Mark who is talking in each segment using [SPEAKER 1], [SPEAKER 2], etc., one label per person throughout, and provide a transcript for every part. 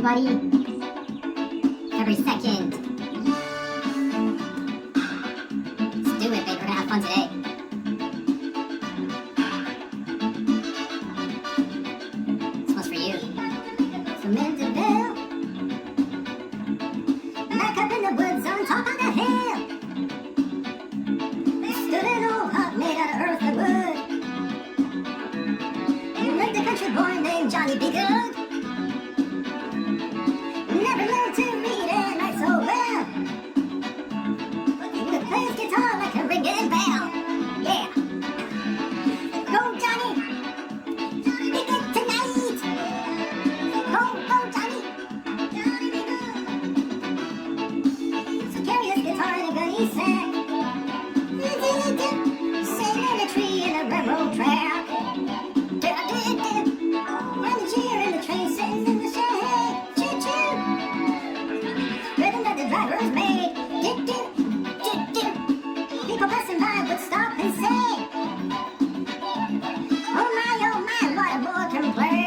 [SPEAKER 1] everybody. Every second. Let's do it, babe. We're gonna have fun today. This one's for you. So Mandeville, back up in the woods on top of the hill, stood an old hut made out of earth and wood. You lived a country boy named Johnny B. Good. Never learned to read and write so well. He plays guitar like a ringing bell. Yeah. Go Johnny, be good tonight. Go Johnny. So carry his guitar in a gunny sack. Sitting in a tree in a railroad track. And the cheer in the train sitting in the shade. Choo choo. Rhythm that the drivers made. Dip dip dip dip. People passing by would stop and say, oh my, what a boy can play.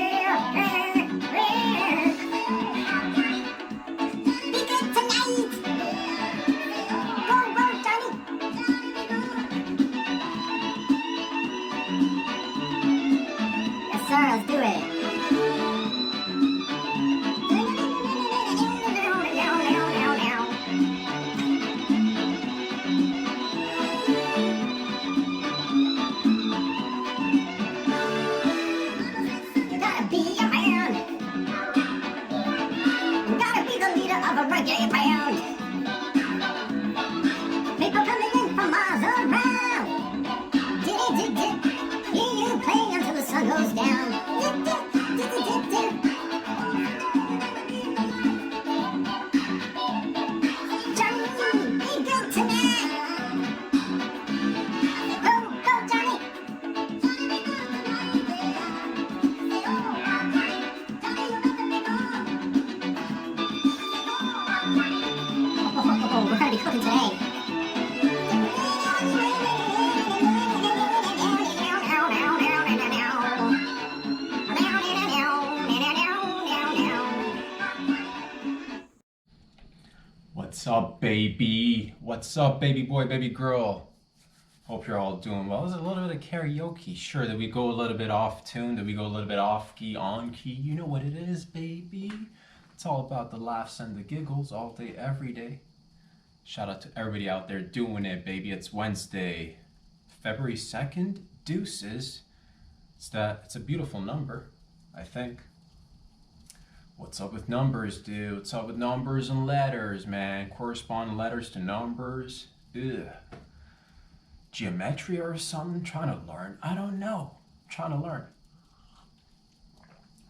[SPEAKER 1] Be good tonight. Go Johnny. Yes sir, let's do it. Reggae band. People coming in from miles around. Diddy dip dip. Hear you playing until the sun goes down. Dip dip dip dip dip. Johnny, be good tonight. Go Johnny. Oh, we're gonna be cooking today.
[SPEAKER 2] What's up, baby? What's up, baby boy, baby girl? Hope you're all doing well. There's a little bit of karaoke. Sure, did we go a little bit off tune? Did we go a little bit off key, on key? You know what it is, baby. It's all about the laughs and the giggles all day, every day. Shout out to everybody out there doing it, baby. It's Wednesday, February 2nd. Deuces. It's a beautiful number, I think. What's up with numbers, dude? What's up with numbers and letters, man? Corresponding letters to numbers. Ugh. Geometry or something? Trying to learn. I don't know. Trying to learn.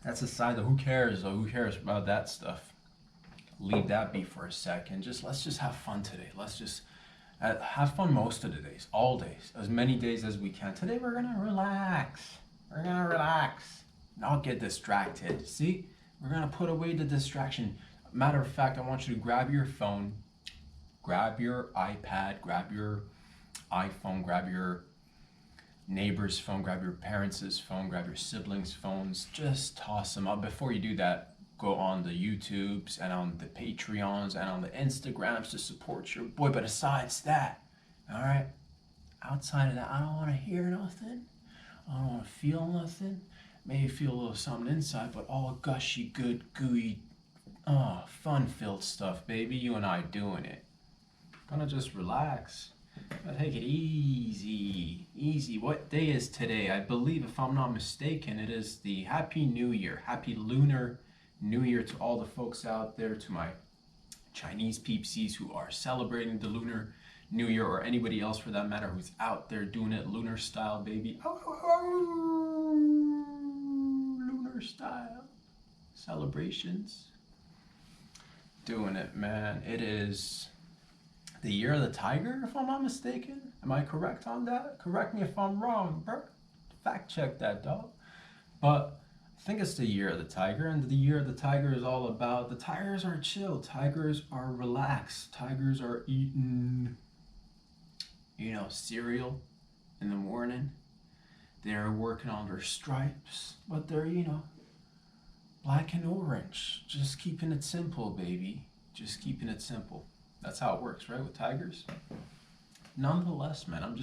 [SPEAKER 2] That's aside of who cares about that stuff. Leave that be for a second. Let's just have fun today. Let's just have fun most of the days, all days, as many days as we can. Today we're gonna relax. We're gonna relax, not get distracted. See, we're gonna put away the distraction. Matter of fact, I want you to grab your phone, grab your iPad, grab your iPhone, grab your neighbor's phone, grab your parents' phone, grab your siblings' phones. Just toss them up. Before you do that, go on the YouTubes and on the Patreons and on the Instagrams to support your boy. But besides that, all right, outside of that, I don't want to hear nothing. I don't want to feel nothing. Maybe feel a little something inside, but all gushy, good, gooey, fun-filled stuff, baby. You and I doing it. Gonna just relax. Gotta take it easy, easy. What day is today? I believe, if I'm not mistaken, it is the Happy New Year. Happy Lunar New Year to all the folks out there, to my Chinese peepsies who are celebrating the Lunar New Year, or anybody else for that matter who's out there doing it lunar style, baby. Lunar style celebrations. Doing it, man. It is the year of the tiger, if I'm not mistaken. Am I correct on that? Correct me if I'm wrong, bro. Fact check that, dog. But I think it's the year of the tiger, and the year of the tiger is all about the tigers are chill, tigers are relaxed, tigers are eating, cereal in the morning. They're working on their stripes, but they're, Black and orange. Just keeping it simple, baby. Just keeping it simple. That's how it works, right? With tigers. Nonetheless, man, I'm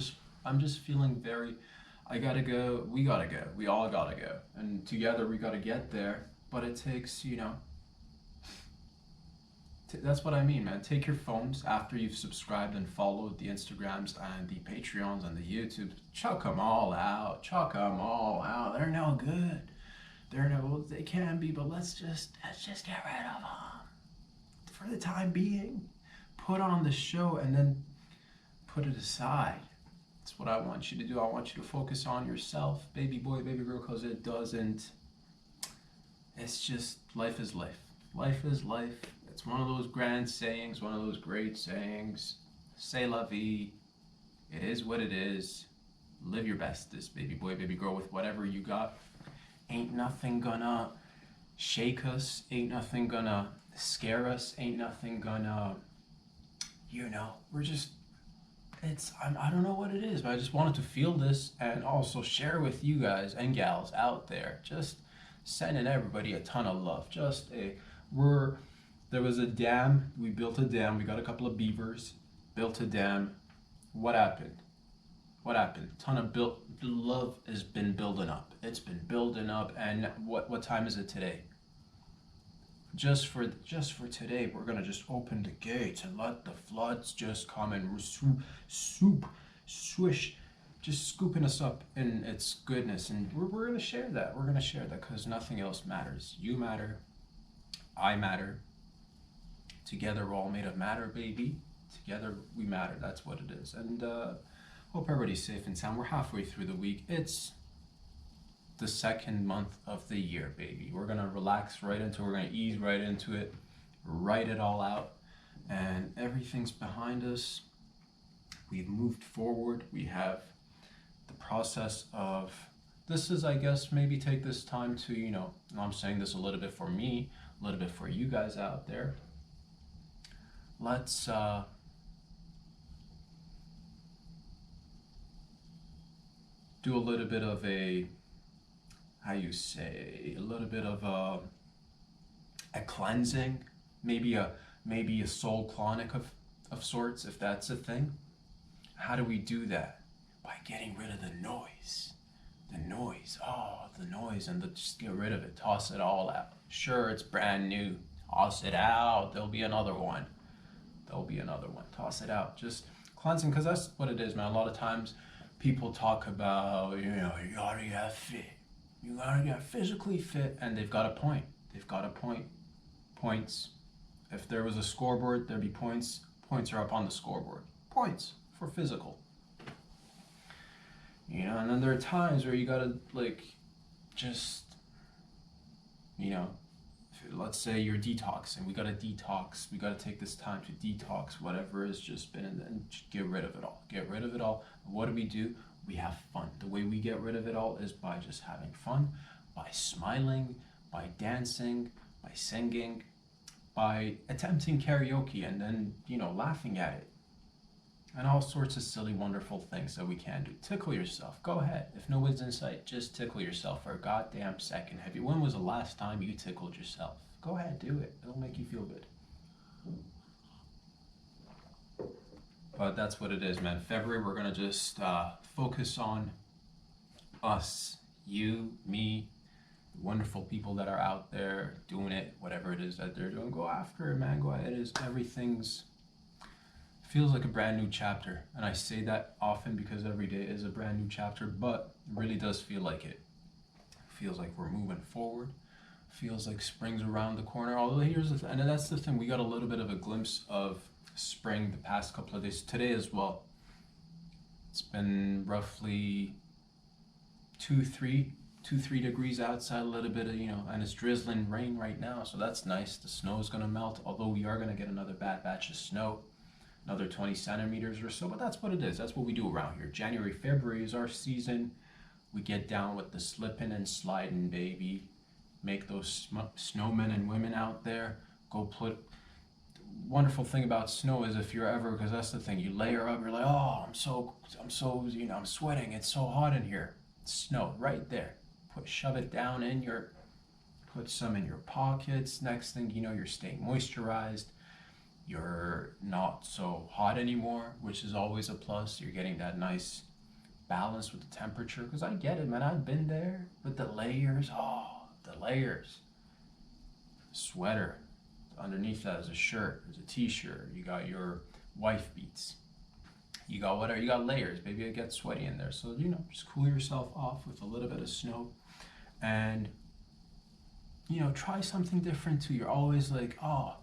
[SPEAKER 2] just feeling very. I gotta go. We gotta go. We all gotta go. And together we gotta get there. But it takes, that's what I mean, man. Take your phones after you've subscribed and followed the Instagrams and the Patreons and the YouTube. Chuck them all out. Chuck them all out. They're no good. Well, they can be, but let's just get rid of them for the time being. Put on the show and then put it aside. That's what I want you to do. I want you to focus on yourself, baby boy, baby girl, because it doesn't. It's just life is life. Life is life. It's one of those grand sayings, one of those great sayings. C'est la vie. It is what it is. Live your best, this baby boy, baby girl, with whatever you got. Ain't nothing gonna shake us. Ain't nothing gonna scare us. Ain't nothing gonna, we're just, I don't know what it is, but I just wanted to feel this and also share with you guys and gals out there. Just sending everybody a ton of love. There was a dam. We built a dam. We got a couple of beavers. Built a dam. What happened? Ton of love has been building up. It's been building up. And what time is it today? Just for today, we're gonna just open the gates and let the floods just come and swish, just scooping us up in its goodness. And we're gonna share that. We're gonna share that because nothing else matters. You matter. I matter. Together we're all made of matter, baby. Together we matter. That's what it is. And hope everybody's safe and sound. We're halfway through the week. It's the second month of the year, baby. We're gonna relax right into it. We're gonna ease right into it, write it all out, and everything's behind us. We've moved forward. We have the process of, this is, I guess, maybe take this time to, and I'm saying this a little bit for me, a little bit for you guys out there. Let's do a little bit of a little bit of a cleansing, maybe a soul clonic of sorts, if that's a thing. How do we do that? By getting rid of the noise, and just get rid of it, toss it all out. Sure, it's brand new, toss it out. There'll be another one, toss it out. Just cleansing, because that's what it is, man. A lot of times people talk about, you gotta get fit. You gotta get physically fit, and they've got a point. Points. If there was a scoreboard, there'd be points. Points are up on the scoreboard. Points for physical. And then there are times where you gotta, let's say you're detoxing. We gotta detox. We gotta take this time to detox whatever has just been, and get rid of it all. What do? We have fun. The way we get rid of it all is by just having fun, by smiling, by dancing, by singing, by attempting karaoke and then, laughing at it. And all sorts of silly, wonderful things that we can do. Tickle yourself. Go ahead. If no one's in sight, just tickle yourself for a goddamn second. When was the last time you tickled yourself? Go ahead, do it. It'll make you feel good. But that's what it is, man. February, we're going to just focus on us, you, me, wonderful people that are out there doing it, whatever it is that they're doing. Go after it, man. Go ahead. Everything's feels like a brand new chapter. And I say that often because every day is a brand new chapter, but it really does feel like it. Feels like we're moving forward. Feels like spring's around the corner. Although and that's the thing, we got a little bit of a glimpse of spring the past couple of days. Today as well. It's been roughly 2-3 degrees outside, a little bit of, and it's drizzling rain right now, so that's nice. The snow is going to melt, although we are going to get another bad batch of snow, another 20 centimeters or so, but that's what it is. That's what we do around here. January, February is our season. We get down with the slipping and sliding, baby. Make those snowmen and women out there go put. Wonderful thing about snow is if you're ever, because that's the thing, you layer up, you're like, oh, I'm so, I'm sweating, it's so hot in here. Snow right there. Shove it down in your put some in your pockets. Next thing you know, you're staying moisturized. You're not so hot anymore, which is always a plus. You're getting that nice balance with the temperature. Because I get it, man. I've been there with the layers. Oh, the layers. Sweater. Underneath that is a shirt. There's a t-shirt. You got your wife beats. You got whatever. You got layers. Maybe it gets sweaty in there. So, you know, just cool yourself off with a little bit of snow. And, you know, try something different too. You're always like, oh,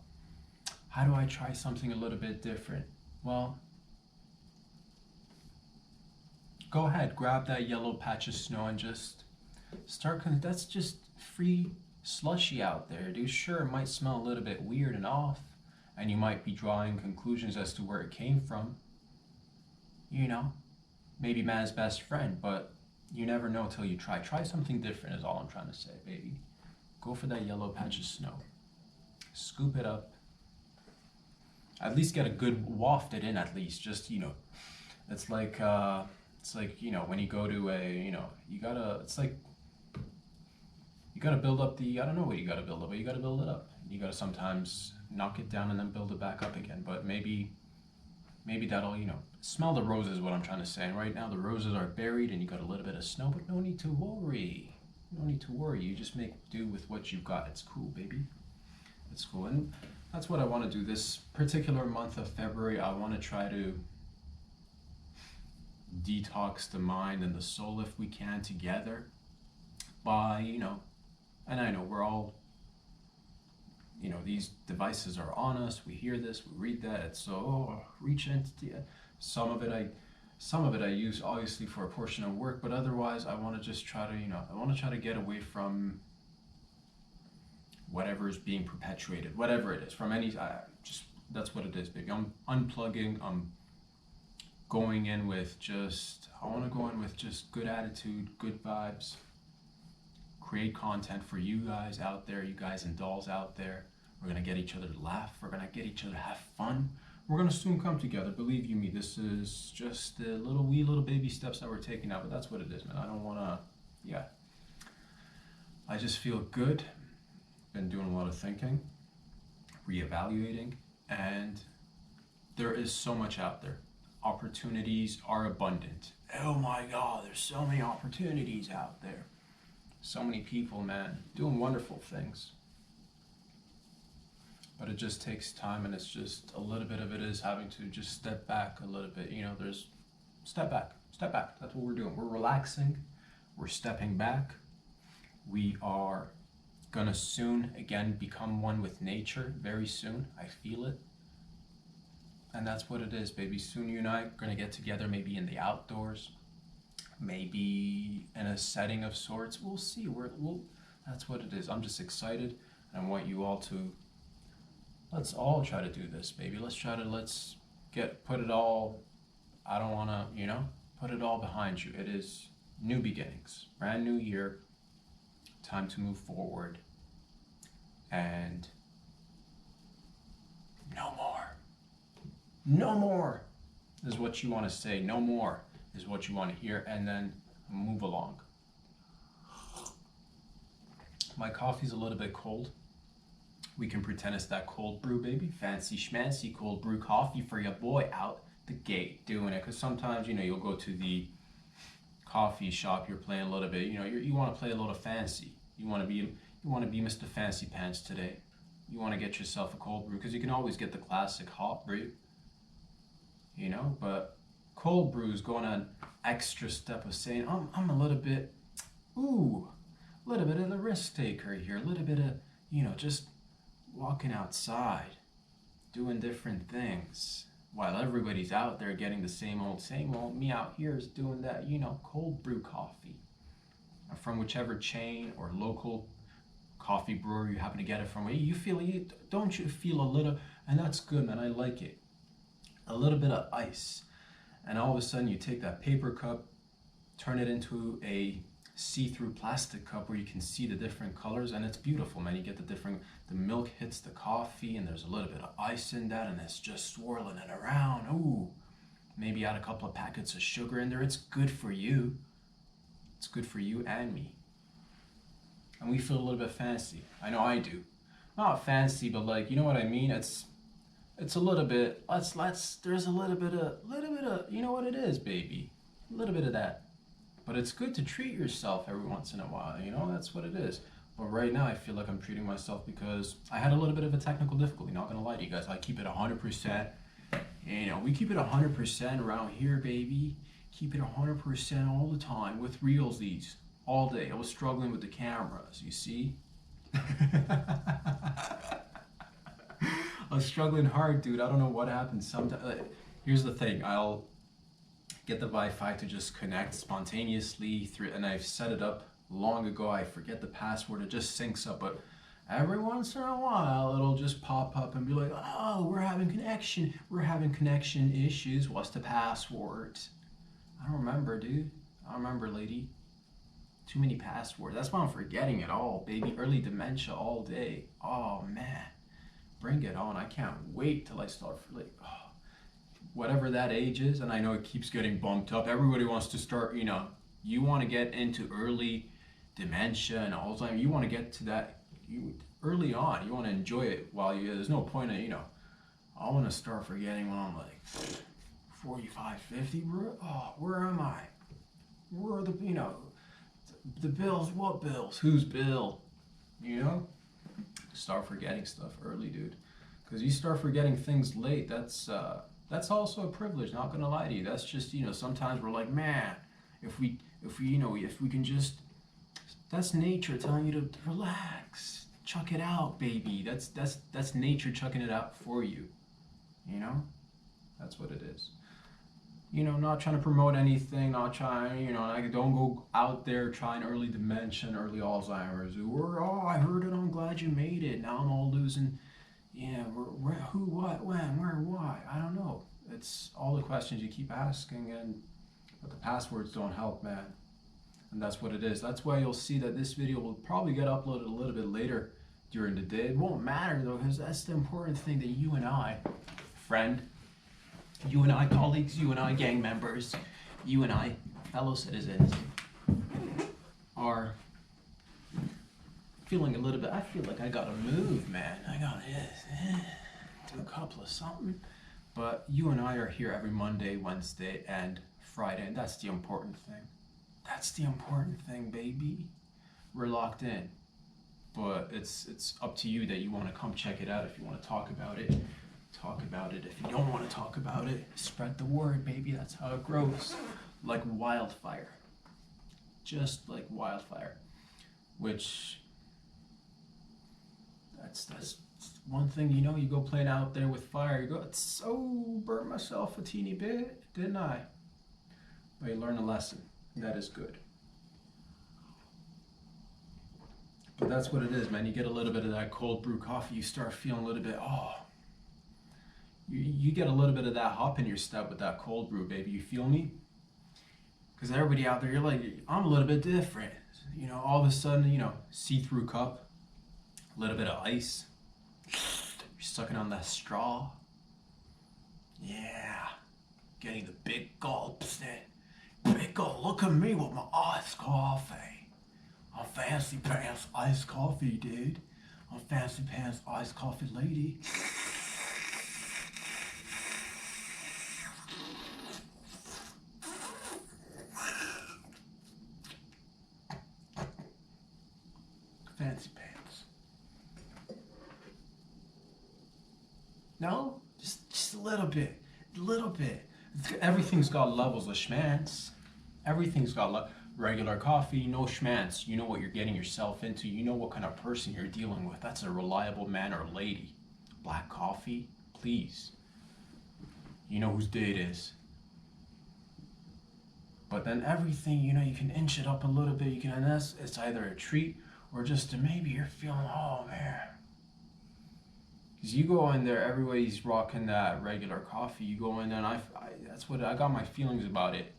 [SPEAKER 2] how do I try something a little bit different? Well, go ahead, grab that yellow patch of snow and just start, that's just free slushy out there, dude. Sure, it might smell a little bit weird and off, and you might be drawing conclusions as to where it came from. You know, maybe man's best friend, but you never know till you try. Try something different is all I'm trying to say, baby. Go for that yellow patch of snow. Scoop it up. At least get a good wafted in, at least. Just, you know, it's like, you know, when you go to a, you know, you gotta, it's like, you gotta build up the, I don't know what you gotta build up, but you gotta build it up. You gotta sometimes knock it down and then build it back up again. But maybe that'll, you know, smell the roses, what I'm trying to say. And right now the roses are buried and you got a little bit of snow, but no need to worry. No need to worry. You just make do with what you've got. It's cool, baby. It's cool. And that's what I want to do this particular month of February. I want to try to detox the mind and the soul if we can together by, you know, and I know we're all, you know, these devices are on us. We hear this, we read that. It's so, oh, reach into some of it I use obviously for a portion of work, but otherwise I want to just try to, you know, I want to try to get away from whatever is being perpetuated, whatever it is, from any, just, that's what it is, baby. I'm unplugging, I'm going in with just, I want to go in with just good attitude, good vibes, create content for you guys out there, you guys and dolls out there. We're going to get each other to laugh, we're going to get each other to have fun. We're going to soon come together, believe you me. This is just the little baby steps that we're taking now, but that's what it is, man. I don't want to, yeah. I just feel good. Been doing a lot of thinking, reevaluating, and there is so much out there. Opportunities are abundant. Oh my God, there's so many opportunities out there. So many people, man, doing wonderful things. But it just takes time, and it's just a little bit of it is having to just step back a little bit. You know, there's step back. That's what we're doing. We're relaxing. We're stepping back. We are gonna soon again become one with nature, very soon. I feel it. And that's what it is, baby. Soon you and I are gonna get together, maybe in the outdoors, maybe in a setting of sorts. We'll see. That's what it is. I'm just excited, and I want you all to, let's all try to do this, baby. Let's put it all, I don't wanna, you know, put it all behind you. It is new beginnings, brand new year, time to move forward, and no more is what you want to say, no more is what you want to hear, and then move along. My coffee's a little bit cold. We can pretend it's that cold brew, baby. Fancy schmancy cold brew coffee for your boy out the gate doing it. Because sometimes, you know, you'll go to the coffee shop, you're playing a little bit, you know, you want to play a little fancy. You want to be Mr. Fancy Pants today. You want to get yourself a cold brew, because you can always get the classic hot brew, you know, but cold brew is going on extra step of saying, I'm a little bit of the risk taker here, a little bit of, you know, just walking outside, doing different things, while everybody's out there getting the same old, me out here is doing that, you know, cold brew coffee from whichever chain or local coffee brewer you happen to get it from. Don't you feel a little, and that's good, man, I like it, a little bit of ice, and all of a sudden you take that paper cup, turn it into a see-through plastic cup where you can see the different colors, and it's beautiful, man. You get the milk hits the coffee, and there's a little bit of ice in that, and it's just swirling it around. Ooh, maybe add a couple of packets of sugar in there. It's good for you. It's good for you and me. and we feel a little bit fancy. I know I do. Not fancy, but like, you know what I mean? It's a little bit, there's a little bit of, you know what it is, baby? A little bit of that. But it's good to treat yourself every once in a while, you know? That's what it is. But right now, I feel like I'm treating myself because I had a little bit of a technical difficulty. Not gonna lie to you guys, I keep it 100%. You know, we keep it 100% around here, baby. Keep it 100% all the time with Realsies all day. I was struggling with the cameras, you see? I was struggling hard, dude. I don't know what happened. Sometimes, here's the thing. I'll get the Wi-Fi to just connect spontaneously through, and I've set it up long ago. I forget the password. It just syncs up, but every once in a while, it'll just pop up and be like, "Oh, we're having connection issues. What's the password?" I don't remember, dude. I don't remember, lady. Too many passwords. That's why I'm forgetting it all, baby. Early dementia all day. Oh man. Bring it on. I can't wait till I start whatever that age is, and I know it keeps getting bumped up. Everybody wants to start, you know, you want to get into early dementia and Alzheimer's. You want to get to that early on. You want to enjoy it while there's no point in, you know, I want to start forgetting when I'm like 45, 50, bro. Oh, where am I? Where are the, you know, the bills? What bills? Who's bill? You know? Start forgetting stuff early, dude. Because you start forgetting things late, that's also a privilege, not gonna lie to you. That's just, you know, sometimes we're like, man, if we can just, that's nature telling you to relax. Chuck it out, baby. That's nature chucking it out for you. You know? That's what it is. You know, not trying to promote anything, not trying, you know, I don't go out there trying early dementia and early Alzheimer's. Or, oh, I heard it on Glad You Made It. Now I'm all losing, yeah, who, what, when, where, why? I don't know. It's all the questions you keep asking, but the passwords don't help, man. And that's what it is. That's why you'll see that this video will probably get uploaded a little bit later during the day. It won't matter, though, because that's the important thing that you and I, friend, you and I, colleagues, you and I, gang members, you and I, fellow citizens, are feeling a little bit, I feel like I gotta move, man. I gotta do a couple of something. But you and I are here every Monday, Wednesday, and Friday, and that's the important thing. That's the important thing, baby. We're locked in. But it's up to you that you want to come check it out. If you want to talk about it, talk about it. If you don't want to talk about it, spread the word, baby. That's how it grows. Like wildfire. Just like wildfire. Which, that's one thing, you know, you go playing out there with fire, you go, it's so burnt myself a teeny bit, didn't I? But you learn a lesson. That is good. But that's what it is, man. You get a little bit of that cold brew coffee, you start feeling a little bit, you get a little bit of that hop in your step with that cold brew, baby. You feel me? Because everybody out there, you're like, I'm a little bit different. You know, all of a sudden, you know, see-through cup, a little bit of ice. You're sucking on that straw. Yeah. Getting the big gulps in. Big gulp. Look at me with my iced coffee. I'm fancy pants iced coffee, dude. I'm fancy pants iced coffee lady. Fancy pants. No? Just a little bit. A little bit. Everything's got levels of schmance. Everything's got regular coffee, no schmance. You know what you're getting yourself into. You know what kind of person you're dealing with. That's a reliable man or lady. Black coffee, please. You know whose day it is. But then everything, you know, you can inch it up a little bit. You can, and it's either a treat or just maybe you're feeling, oh man. Because you go in there, everybody's rocking that regular coffee. You go in there, and that's what I got my feelings about it.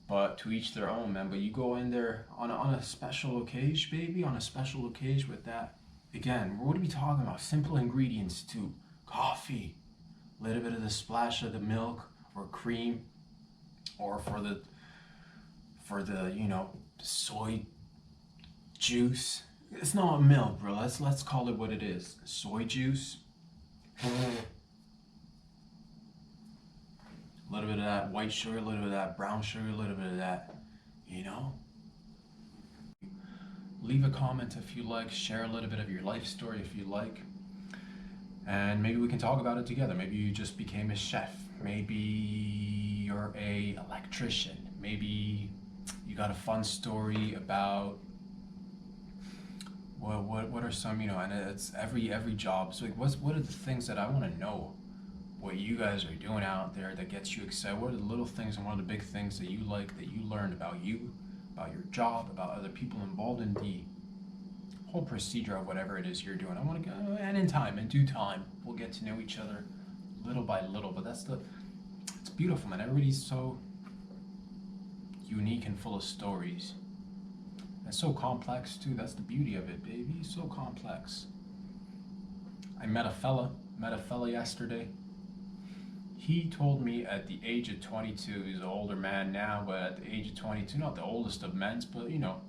[SPEAKER 2] But to each their own, man. But you go in there on a special occasion, baby, on a special occasion with that. Again, what are we talking about? Simple ingredients to coffee, a little bit of the splash of the milk or cream, or for the you know, soy juice, It's not milk, bro. Let's call it what it is. Soy juice. A little bit of that white sugar, a little bit of that brown sugar, a little bit of that, you know? Leave a comment if you like, share a little bit of your life story if you like. And maybe we can talk about it together. Maybe you just became a chef. Maybe you're a electrician. Maybe you got a fun story about what are some, you know, and it's every job. So like what are the things that I want to know what you guys are doing out there that gets you excited? What are the little things and what are the big things that you like, that you learned about you, about your job, about other people involved in the whole procedure of whatever it is you're doing? I want to go, and in due time, we'll get to know each other little by little. But it's beautiful, man. Everybody's so unique and full of stories. It's so complex too. That's the beauty of it, baby. So complex. I met a fella yesterday. He told me at the age of 22, he's an older man now, but at the age of 22, not the oldest of men, but you know,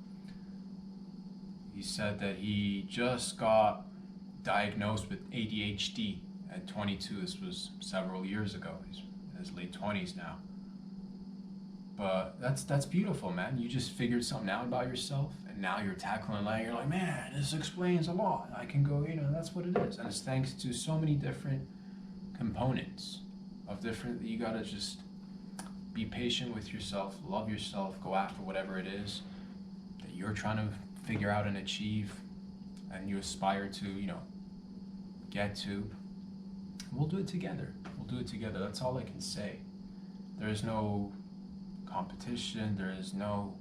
[SPEAKER 2] he said that he just got diagnosed with ADHD at 22. This was several years ago. He's in his late 20s now. But that's beautiful, man. You just figured something out about yourself, and now you're tackling life. You're like, man, this explains a lot. I can go, you know, that's what it is. And it's thanks to so many different components of different, you gotta just be patient with yourself, love yourself, go after whatever it is that you're trying to figure out and achieve, and you aspire to, you know, get to. We'll do it together. We'll do it together. That's all I can say. There is no competition. There is no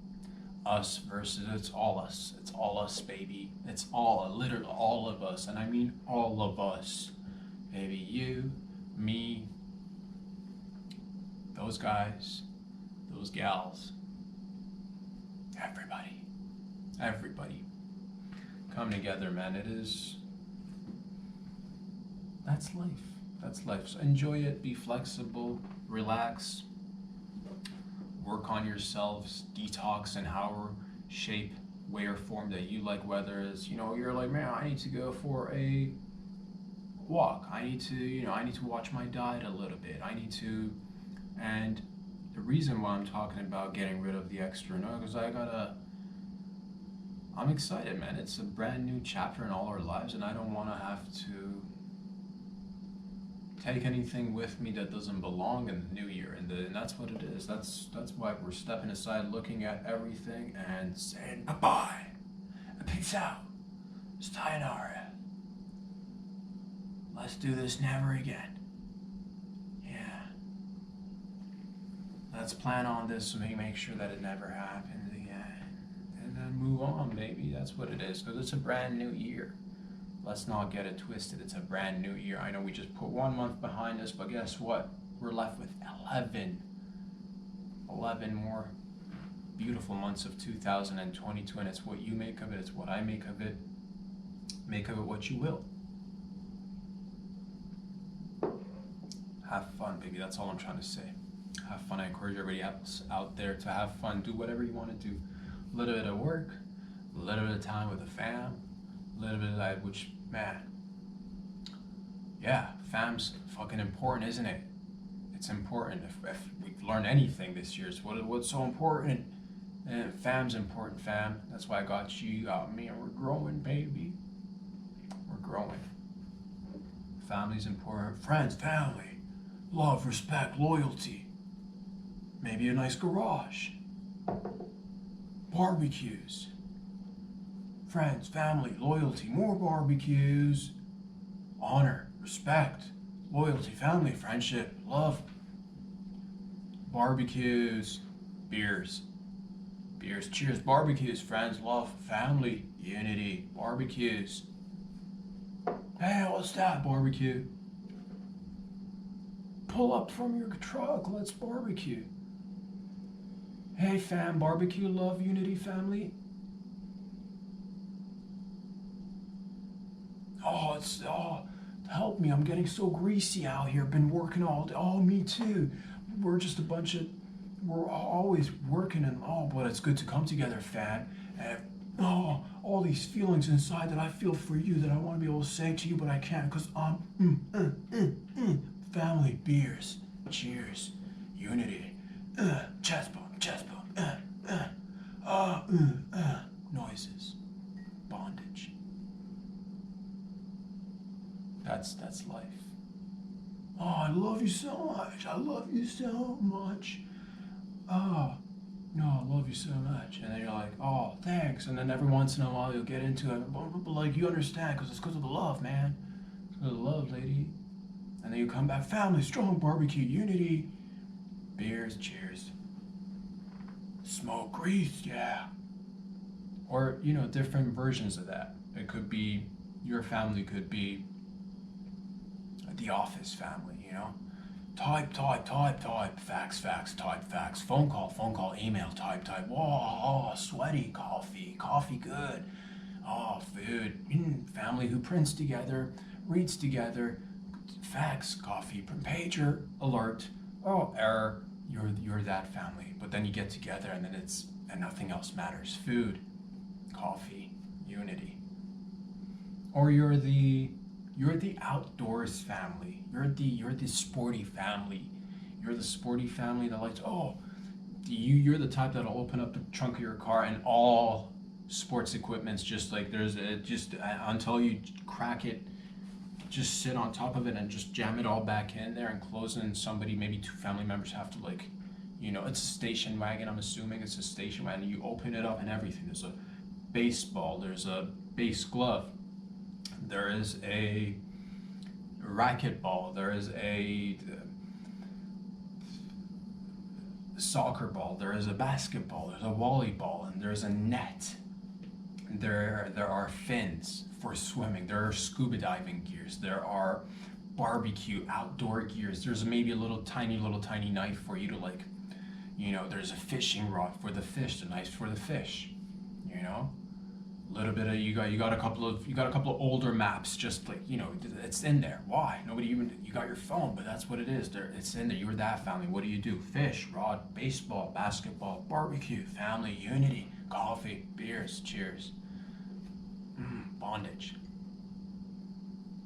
[SPEAKER 2] us versus, it's all us. It's all us, baby. It's literally all of us. And I mean all of us. Maybe you, me, those guys, those gals, everybody come together, man. That's life. So enjoy it, be flexible, relax, work on yourselves, detox in however shape, way, or form that you like. Whether it's, you know, you're like, man, I need to go for a walk. I need to watch my diet a little bit. And the reason why I'm talking about getting rid of the extra, no, because I'm excited, man. It's a brand new chapter in all our lives, and I don't want to have to take anything with me that doesn't belong in the new year. And that's what it is. That's why we're stepping aside, looking at everything, and saying bye-bye, peace out, sayonara. Let's do this never again. Yeah. Let's plan on this so we make sure that it never happens again. And then move on, baby. That's what it is. Because it's a brand new year. Let's not get it twisted. It's a brand new year. I know we just put 1 month behind us, but guess what? We're left with 11 more beautiful months of 2022, and it's what you make of it. It's what I make of it. Make of it what you will. Have fun, baby. That's all I'm trying to say. Have fun. I encourage everybody else out there to have fun. Do whatever you want to do. A little bit of work, a little bit of time with the fam, a little bit of that, which, man, yeah, fam's fucking important, isn't it? It's important. If we've learned anything this year, it's what's so important. And fam's important, fam. That's why I got you, you got me, and we're growing, baby. We're growing. Family's important. Friends, family, love, respect, loyalty. Maybe a nice garage. Barbecues. Friends, family, loyalty, more barbecues. Honor, respect, loyalty, family, friendship, love. Barbecues. Beers. Cheers. Barbecues. Friends, love, family, unity. Barbecues. Hey, what's that? Barbecue. Pull up from your truck. Let's barbecue. Hey, fam. Barbecue, love, unity, family. Help me. I'm getting so greasy out here. Been working all day. Oh, me too. We're always working, and but it's good to come together, fam. And oh, all these feelings inside that I feel for you that I want to be able to say to you, but I can't because family, beers, cheers, unity, chest bump, noises, bondage. That's life. Oh, I love you so much. I love you so much. Oh, no, I love you so much. And then you're like, oh, thanks. And then every once in a while you'll get into it. But like, you understand, because it's because of the love, man. It's because of the love, lady. And then you come back, family, strong barbecue, unity, beers, cheers. Smoke grease, yeah. Or, you know, different versions of that. It could be, your family could be the office family, you know? Type, facts, type, phone call, email, type, whoa, sweaty, coffee good, oh, food, family who prints together, reads together, fax, coffee, pager, alert, oh, error, you're that family. But then you get together and then and nothing else matters. Food, coffee, unity. Or you're the outdoors family. You're the sporty family. You're the sporty family that likes, you're the type that'll open up the trunk of your car and all sports equipment's just like until you crack it, just sit on top of it and just jam it all back in there and close it, and somebody, maybe two family members have to it's a station wagon, I'm assuming it's a station wagon. You open it up and everything. There's a baseball, there's a base glove, there is a racquetball, there is a soccer ball, there is a basketball, there's a volleyball, and there's a net. There are fins for swimming, there are scuba diving gears, there are barbecue outdoor gears, there's maybe a little tiny knife for you to there's a fishing rod for the fish, the knife for the fish, a little bit of you got a couple of older maps, just it's in there. Why? You got your phone, but that's what it is. It's in there. You're that family. What do? Fish, rod, baseball, basketball, barbecue, family, unity, coffee, beers, cheers, bondage,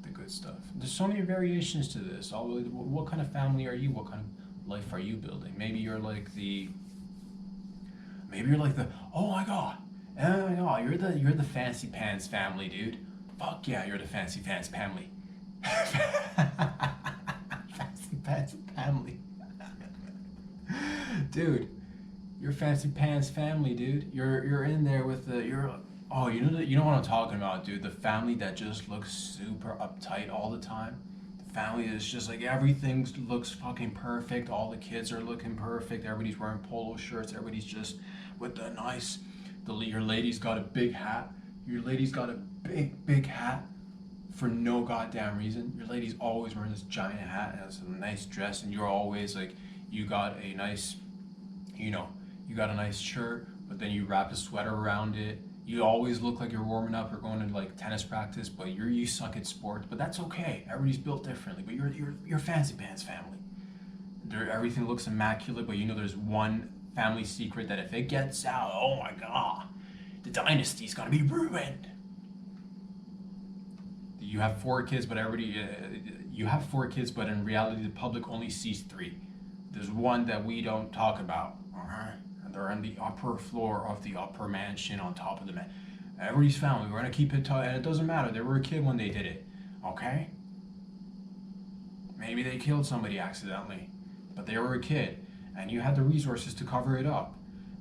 [SPEAKER 2] the good stuff. There's so many variations to this. What kind of family are you? What kind of life are you building? Maybe you're like the oh my god, you're the fancy pants family, dude. Fuck yeah, you're the fancy pants family. Fancy pants family. Dude, you're fancy pants family, dude. You're in there with you know what I'm talking about, dude. The family that just looks super uptight all the time. The family is just like everything looks fucking perfect. All the kids are looking perfect. Everybody's wearing polo shirts. Everybody's just with the nice. Your lady's got a big hat. Your lady's got a big hat for no goddamn reason. Your lady's always wearing this giant hat and has a nice dress, and you're always like, you got a nice shirt, but then you wrap a sweater around it. You always look like you're warming up or going to like tennis practice, but you suck at sports. But that's okay. Everybody's built differently. But you're fancy pants family. Everything looks immaculate, but there's one family secret that if it gets out, oh my god, the dynasty's gonna be ruined. You have 4 kids, but in reality the public only sees 3. There's one that we don't talk about. And they're on the upper floor of the upper mansion on top of the man. Everybody's family. We're gonna keep it and it doesn't matter. They were a kid when they did it. Okay? Maybe they killed somebody accidentally, but they were a kid. And you had the resources to cover it up.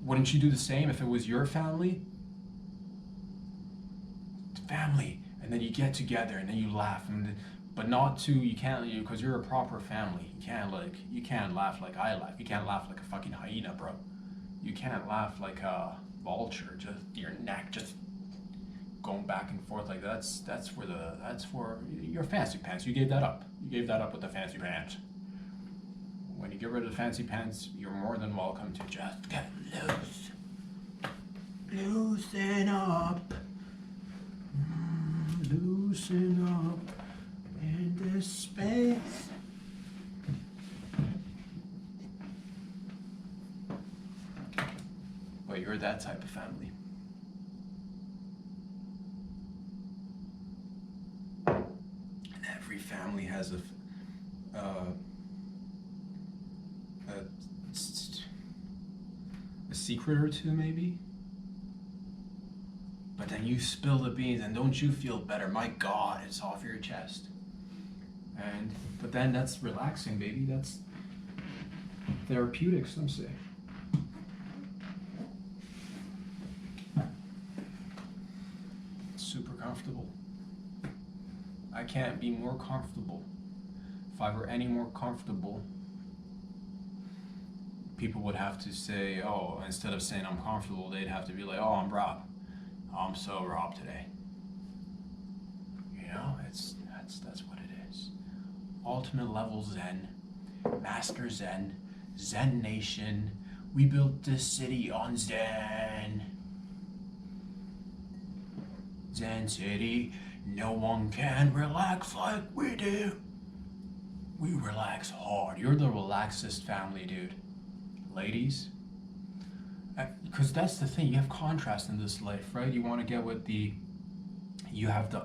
[SPEAKER 2] Wouldn't you do the same if it was your family? And then you get together and then you laugh, but you can't, because you're a proper family. You can't laugh like I laugh. You can't laugh like a fucking hyena, bro. You can't laugh like a vulture, just your neck just going back and forth like that. That's for your fancy pants. You gave that up. You gave that up with the fancy pants. When you get rid of the fancy pants, you're more than welcome to just get loose. Loosen up. Loosen up in this space. But you're that type of family. family has a secret or two, maybe. But then you spill the beans, and don't you feel better? My God, it's off your chest. But then that's relaxing, baby. That's therapeutic, some say. Super comfortable. I can't be more comfortable. If I were any more comfortable, people would have to say, oh, instead of saying I'm comfortable, they'd have to be like, oh, I'm Rob. I'm so Rob today. You know, that's what it is. Ultimate level Zen, Master Zen, Zen Nation. We built this city on Zen. Zen City, no one can relax like we do. We relax hard. You're the relaxest family, dude. Ladies, because that's the thing, you have contrast in this life, right? You want to get with you have the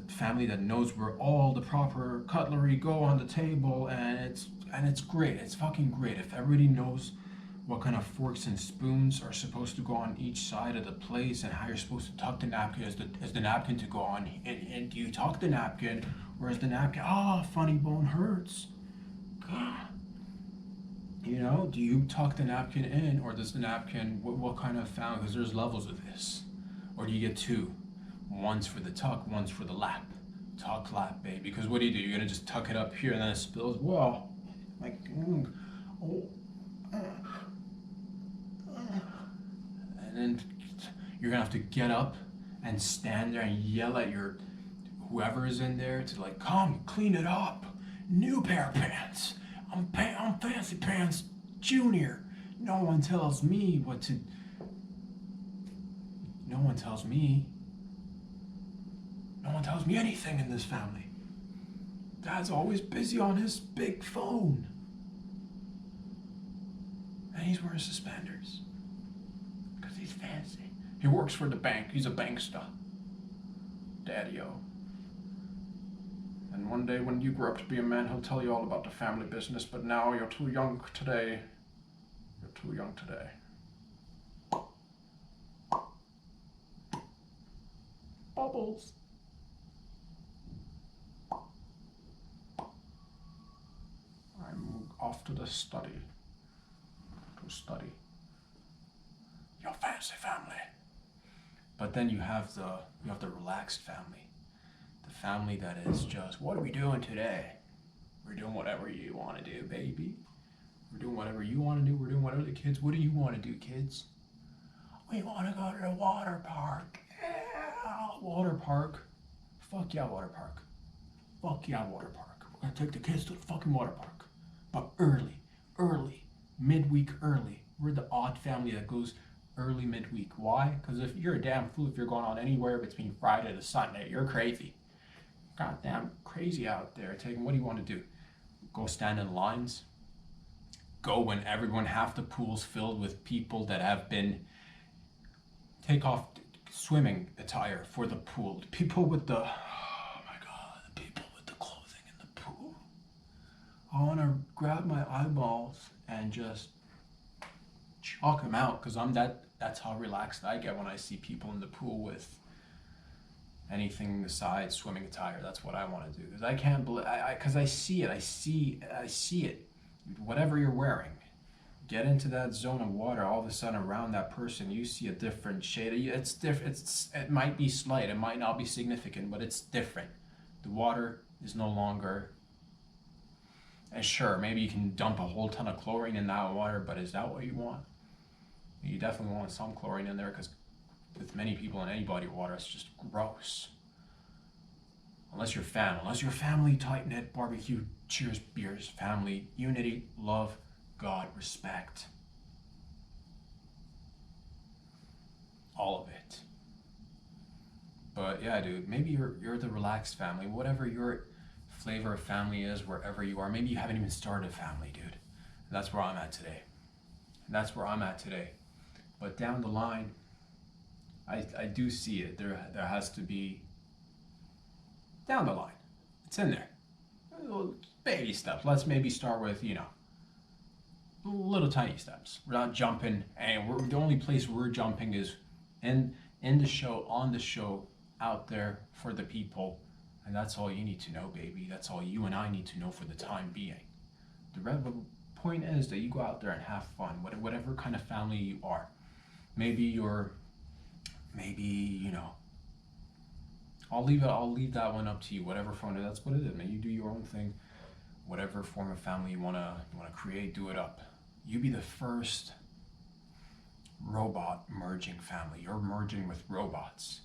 [SPEAKER 2] family that knows where all the proper cutlery go on the table, and it's great. It's fucking great if everybody knows what kind of forks and spoons are supposed to go on each side of the place, and how you're supposed to tuck the napkin as the napkin to go on, and do you tuck the napkin, or is the napkin, funny bone hurts, God. You know, do you tuck the napkin in, or does the napkin, what kind of family, because there's levels of this, or do you get two, one's for the tuck, one's for the lap, tuck, lap, babe, because what do? You're gonna just tuck it up here and then it spills, whoa, like, and then you're gonna have to get up and stand there and yell at your whoever is in there to like, come clean it up, new pair of pants. I'm Fancy Pants Junior. No one tells me what to. No one tells me. No one tells me anything in this family. Dad's always busy on his big phone. And he's wearing suspenders. Because he's fancy. He works for the bank. He's a bankster. Daddy-o. And one day when you grow up to be a man, he'll tell you all about the family business, but now you're too young today. You're too young today. Bubbles. I'm off to the study. To study. Your fancy family. But then you have the relaxed family. The family that is just, what are we doing today? We're doing whatever you want to do, baby. We're doing whatever you want to do. We're doing whatever the kids. What do you want to do, kids? We want to go to the water park. Yeah, water park. Fuck yeah, water park. Fuck yeah, water park. We're gonna take the kids to the fucking water park. But early, midweek early. We're the odd family that goes early midweek. Why? Because if you're a damn fool if you're going on anywhere between Friday to Sunday, you're crazy. Goddamn crazy out there. Taking, what do you want to do? Go stand in lines? Go when everyone, half the pool's filled with people that have been, take off swimming attire for the pool. People with the, oh my God, the people with the clothing in the pool. I want to grab my eyeballs and just chalk them out, because that's how relaxed I get when I see people in the pool with anything besides swimming attire. That's what I want to do, because I can't believe, because I see it. Whatever you're wearing, get into that zone of water, all of a sudden around that person you see a different shade. It's different. It might be slight, it might not be significant, but it's different. The water is no longer, and sure, maybe you can dump a whole ton of chlorine in that water, but is that what you want? You definitely want some chlorine in there, because with many people in any body of water, it's just gross. Unless you're family, tight-knit, barbecue, cheers, beers, family, unity, love, God, respect. All of it. But yeah, dude, maybe you're the relaxed family, whatever your flavor of family is, wherever you are. Maybe you haven't even started a family, dude. And that's where I'm at today. But down the line, I do see it. There has to be down the line. It's in there. Little baby steps. Let's maybe start with, you know, little tiny steps. We're not jumping, and the only place we're jumping is in the show, on the show, out there for the people, and that's all you need to know, baby. That's all you and I need to know for the time being. The point is that you go out there and have fun, whatever kind of family you are. Maybe you know, I'll leave that one up to you. Whatever form, that's what it is, man. You do your own thing. Whatever form of family you wanna create, do it up. You be the first robot merging family. You're merging with robots,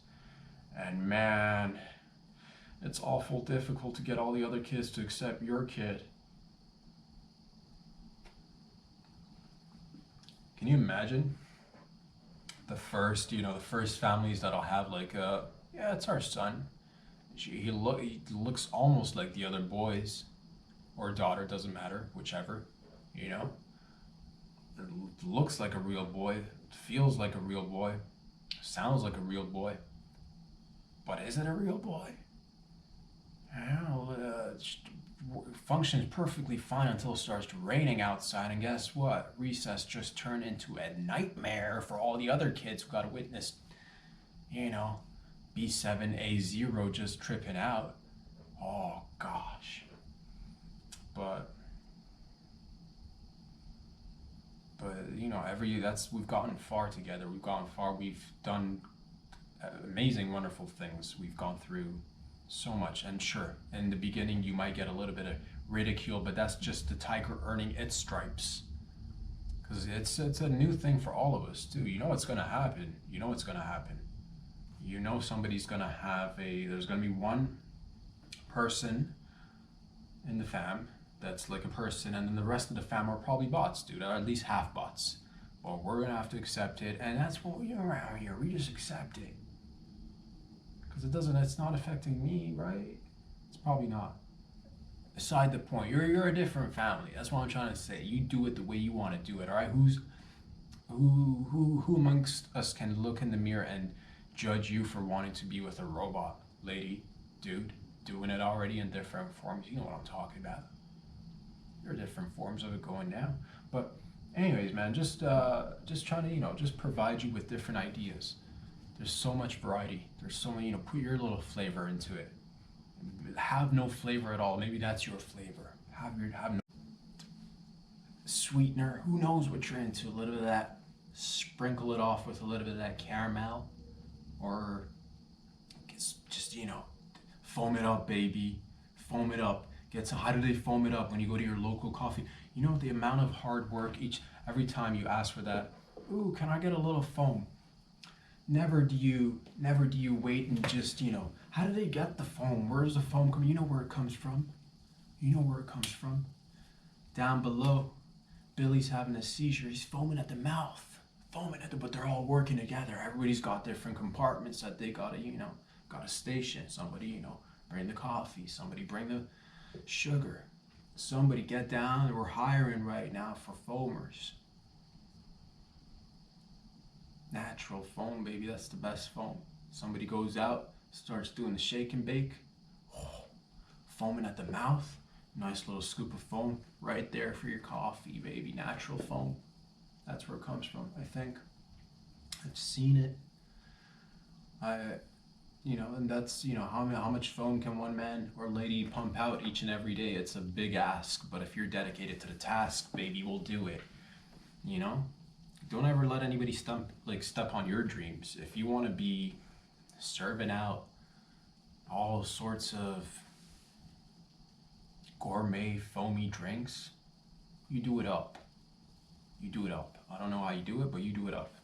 [SPEAKER 2] and man, it's awful difficult to get all the other kids to accept your kid. Can you imagine the first families that'll have like yeah, it's our son. He looks almost like the other boys, or daughter, doesn't matter, whichever, you know. It looks like a real boy, feels like a real boy, sounds like a real boy, but is it a real boy? Functions perfectly fine until it starts raining outside, and guess what? Recess just turned into a nightmare for all the other kids who got to witness, you know, B7A0 just tripping out. Oh gosh. But you know, we've gotten far together. We've gotten far. We've done amazing, wonderful things. We've gone through so much. And sure, in the beginning you might get a little bit of ridicule, but that's just the tiger earning its stripes. Because it's a new thing for all of us too. You know what's gonna happen. You know what's gonna happen. You know somebody's gonna have there's gonna be one person in the fam that's like a person, and then the rest of the fam are probably bots, dude, or at least half bots. Well, we're gonna have to accept it, and that's what we do around here. We just accept it. Because it's not affecting me, right? It's probably not. Aside the point, you're a different family. That's what I'm trying to say. You do it the way you want to do it, all right? Who amongst us can look in the mirror and judge you for wanting to be with a robot, lady, dude, doing it already in different forms? You know what I'm talking about. There are different forms of it going down. But anyways, man, just trying to, you know, just provide you with different ideas. There's so much variety. There's so many, you know, put your little flavor into it. Have no flavor at all. Maybe that's your flavor. Have no sweetener. Who knows what you're into? A little bit of that. Sprinkle it off with a little bit of that caramel, or just, you know, foam it up, baby. Foam it up. How do they foam it up when you go to your local coffee? You know the amount of hard work every time you ask for that. Ooh, can I get a little foam? Never do you wait and just, you know, how do they get the foam? Where's the foam coming? You know where it comes from. You know where it comes from. Down below, Billy's having a seizure. He's foaming at the mouth. But they're all working together. Everybody's got different compartments that they gotta, you know, gotta station. Somebody, you know, bring the coffee. Somebody bring the sugar. Somebody get down. We're hiring right now for foamers. Natural foam, baby. That's the best foam. Somebody goes out, starts doing the shake and bake. Oh, foaming at the mouth. Nice little scoop of foam right there for your coffee, baby. Natural foam. That's where it comes from, I think. I've seen it. You know, and that's, you know, how much foam can one man or lady pump out each and every day? It's a big ask, but if you're dedicated to the task, baby, we'll do it. You know? Don't ever let anybody step on your dreams. If you want to be serving out all sorts of gourmet, foamy drinks, you do it up. You do it up. I don't know how you do it, but you do it up.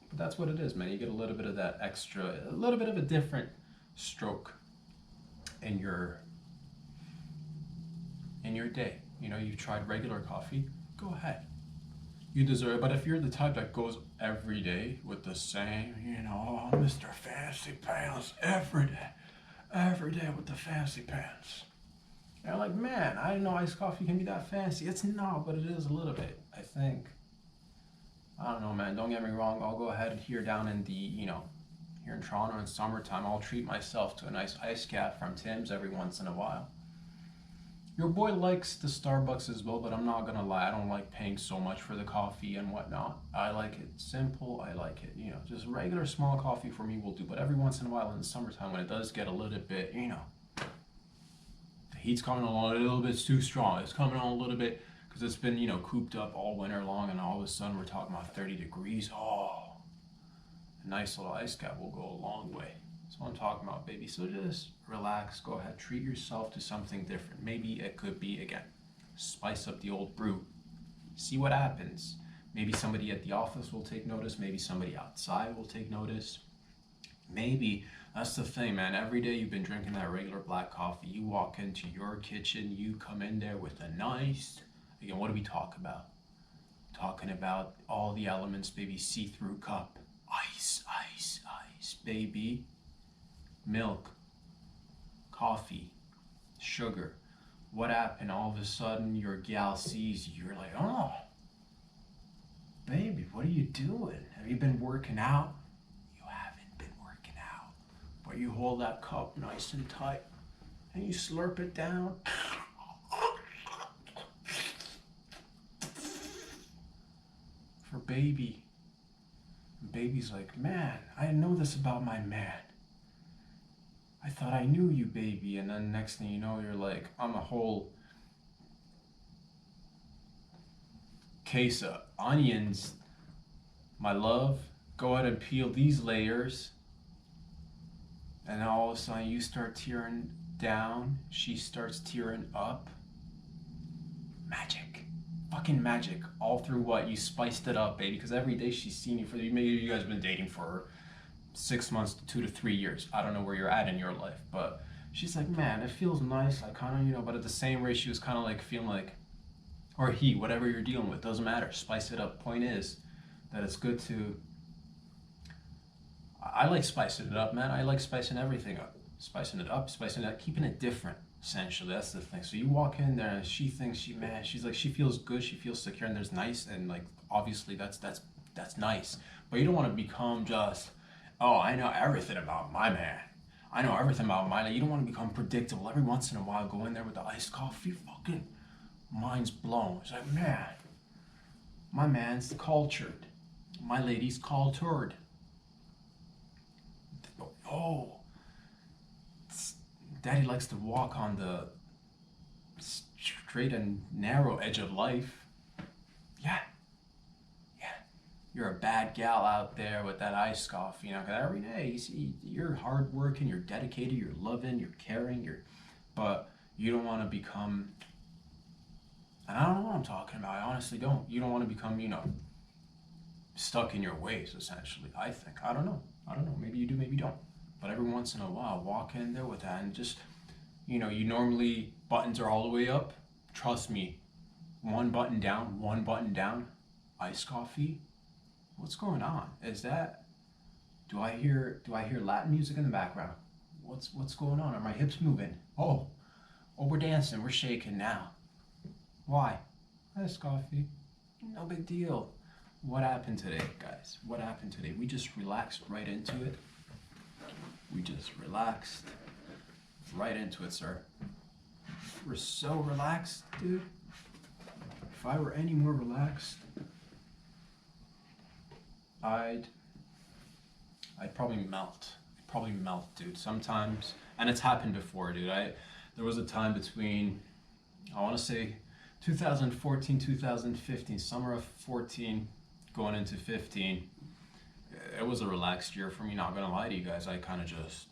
[SPEAKER 2] But that's what it is, man. You get a little bit of that extra, a little bit of a different stroke in your day. You know, you've tried regular coffee, go ahead. You deserve it. But if you're the type that goes every day with the same, you know, oh, Mr. Fancy Pants, every day with the fancy pants. And I'm like, man, I didn't know iced coffee can be that fancy. It's not, but it is a little bit, I think. I don't know, man. Don't get me wrong. I'll go ahead and here down in the, you know, Here in Toronto in summertime, I'll treat myself to a nice ice cap from Tim's every once in a while. Your boy likes the Starbucks as well, but I'm not gonna lie, I don't like paying so much for the coffee and whatnot. I like it simple, I like it, just regular small coffee for me will do. But every once in a while in the summertime, when it does get a little bit, the heat's coming on a little bit too strong. It's coming on a little bit because it's been, cooped up all winter long, and all of a sudden we're talking about 30 degrees. Oh, a nice little ice cap will go a long way. That's what I'm talking about, baby. So just relax, go ahead, treat yourself to something different. Maybe it could be, again, spice up the old brew. See what happens. Maybe somebody at the office will take notice. Maybe somebody outside will take notice. Maybe, that's the thing, man. Every day you've been drinking that regular black coffee. You walk into your kitchen, you come in there with a nice, again, what do we talk about? Talking about all the elements, baby. See-through cup. Ice, ice, ice, baby. Milk, coffee, sugar. What happened? All of a sudden your gal sees you. You're like, oh, baby, what are you doing? Have you been working out? You haven't been working out. But you hold that cup nice and tight and you slurp it down. For baby. Baby's like, man, I know this about my man. I thought I knew you, baby. And then next thing you know, you're like, I'm a whole case of onions, my love. Go ahead and peel these layers. And then all of a sudden you start tearing down. She starts tearing up. Magic. Fucking magic. All through what? You spiced it up, baby. Because every day she's seen you for, maybe you guys have been dating for 6 months to 2 to 3 years. I don't know where you're at in your life, but she's like, man, it feels nice. I kind of, but at the same rate, she was kind of like feeling like, or he, whatever you're dealing with, doesn't matter. Spice it up. Point is that it's good to, I like spicing it up, man. I like spicing everything up. Spicing it up, spicing it up, keeping it different, essentially. That's the thing. So you walk in there and she thinks she's like, she feels good, she feels secure, and there's nice, and like, obviously that's nice. But you don't want to become just, oh, I know everything about my man. I know everything about my man. You don't want to become predictable. Every once in a while, go in there with the iced coffee, fucking mind's blown. It's like, man, my man's cultured. My lady's cultured. Oh, daddy likes to walk on the straight and narrow edge of life. Yeah. You're a bad gal out there with that iced coffee, 'cause every day you see you're hardworking, you're dedicated, you're loving, you're caring, but you don't want to become, and I don't know what I'm talking about, I honestly don't. You don't want to become, stuck in your ways, essentially, I think. I don't know, maybe you do, maybe you don't. But every once in a while, walk in there with that and just, you normally buttons are all the way up. Trust me, one button down, iced coffee. What's going on? Do I hear Latin music in the background? What's going on? Are my hips moving? Oh, we're dancing, we're shaking now. Why? Iced coffee. No big deal. What happened today, guys? What happened today? We just relaxed right into it. We just relaxed right into it, sir. We're so relaxed, dude. If I were any more relaxed, I'd probably melt. Dude. Sometimes, and it's happened before, dude. There was a time between, I want to say 2014, 2015, summer of 14, going into 15. It was a relaxed year for me, not gonna lie to you guys. I kind of just,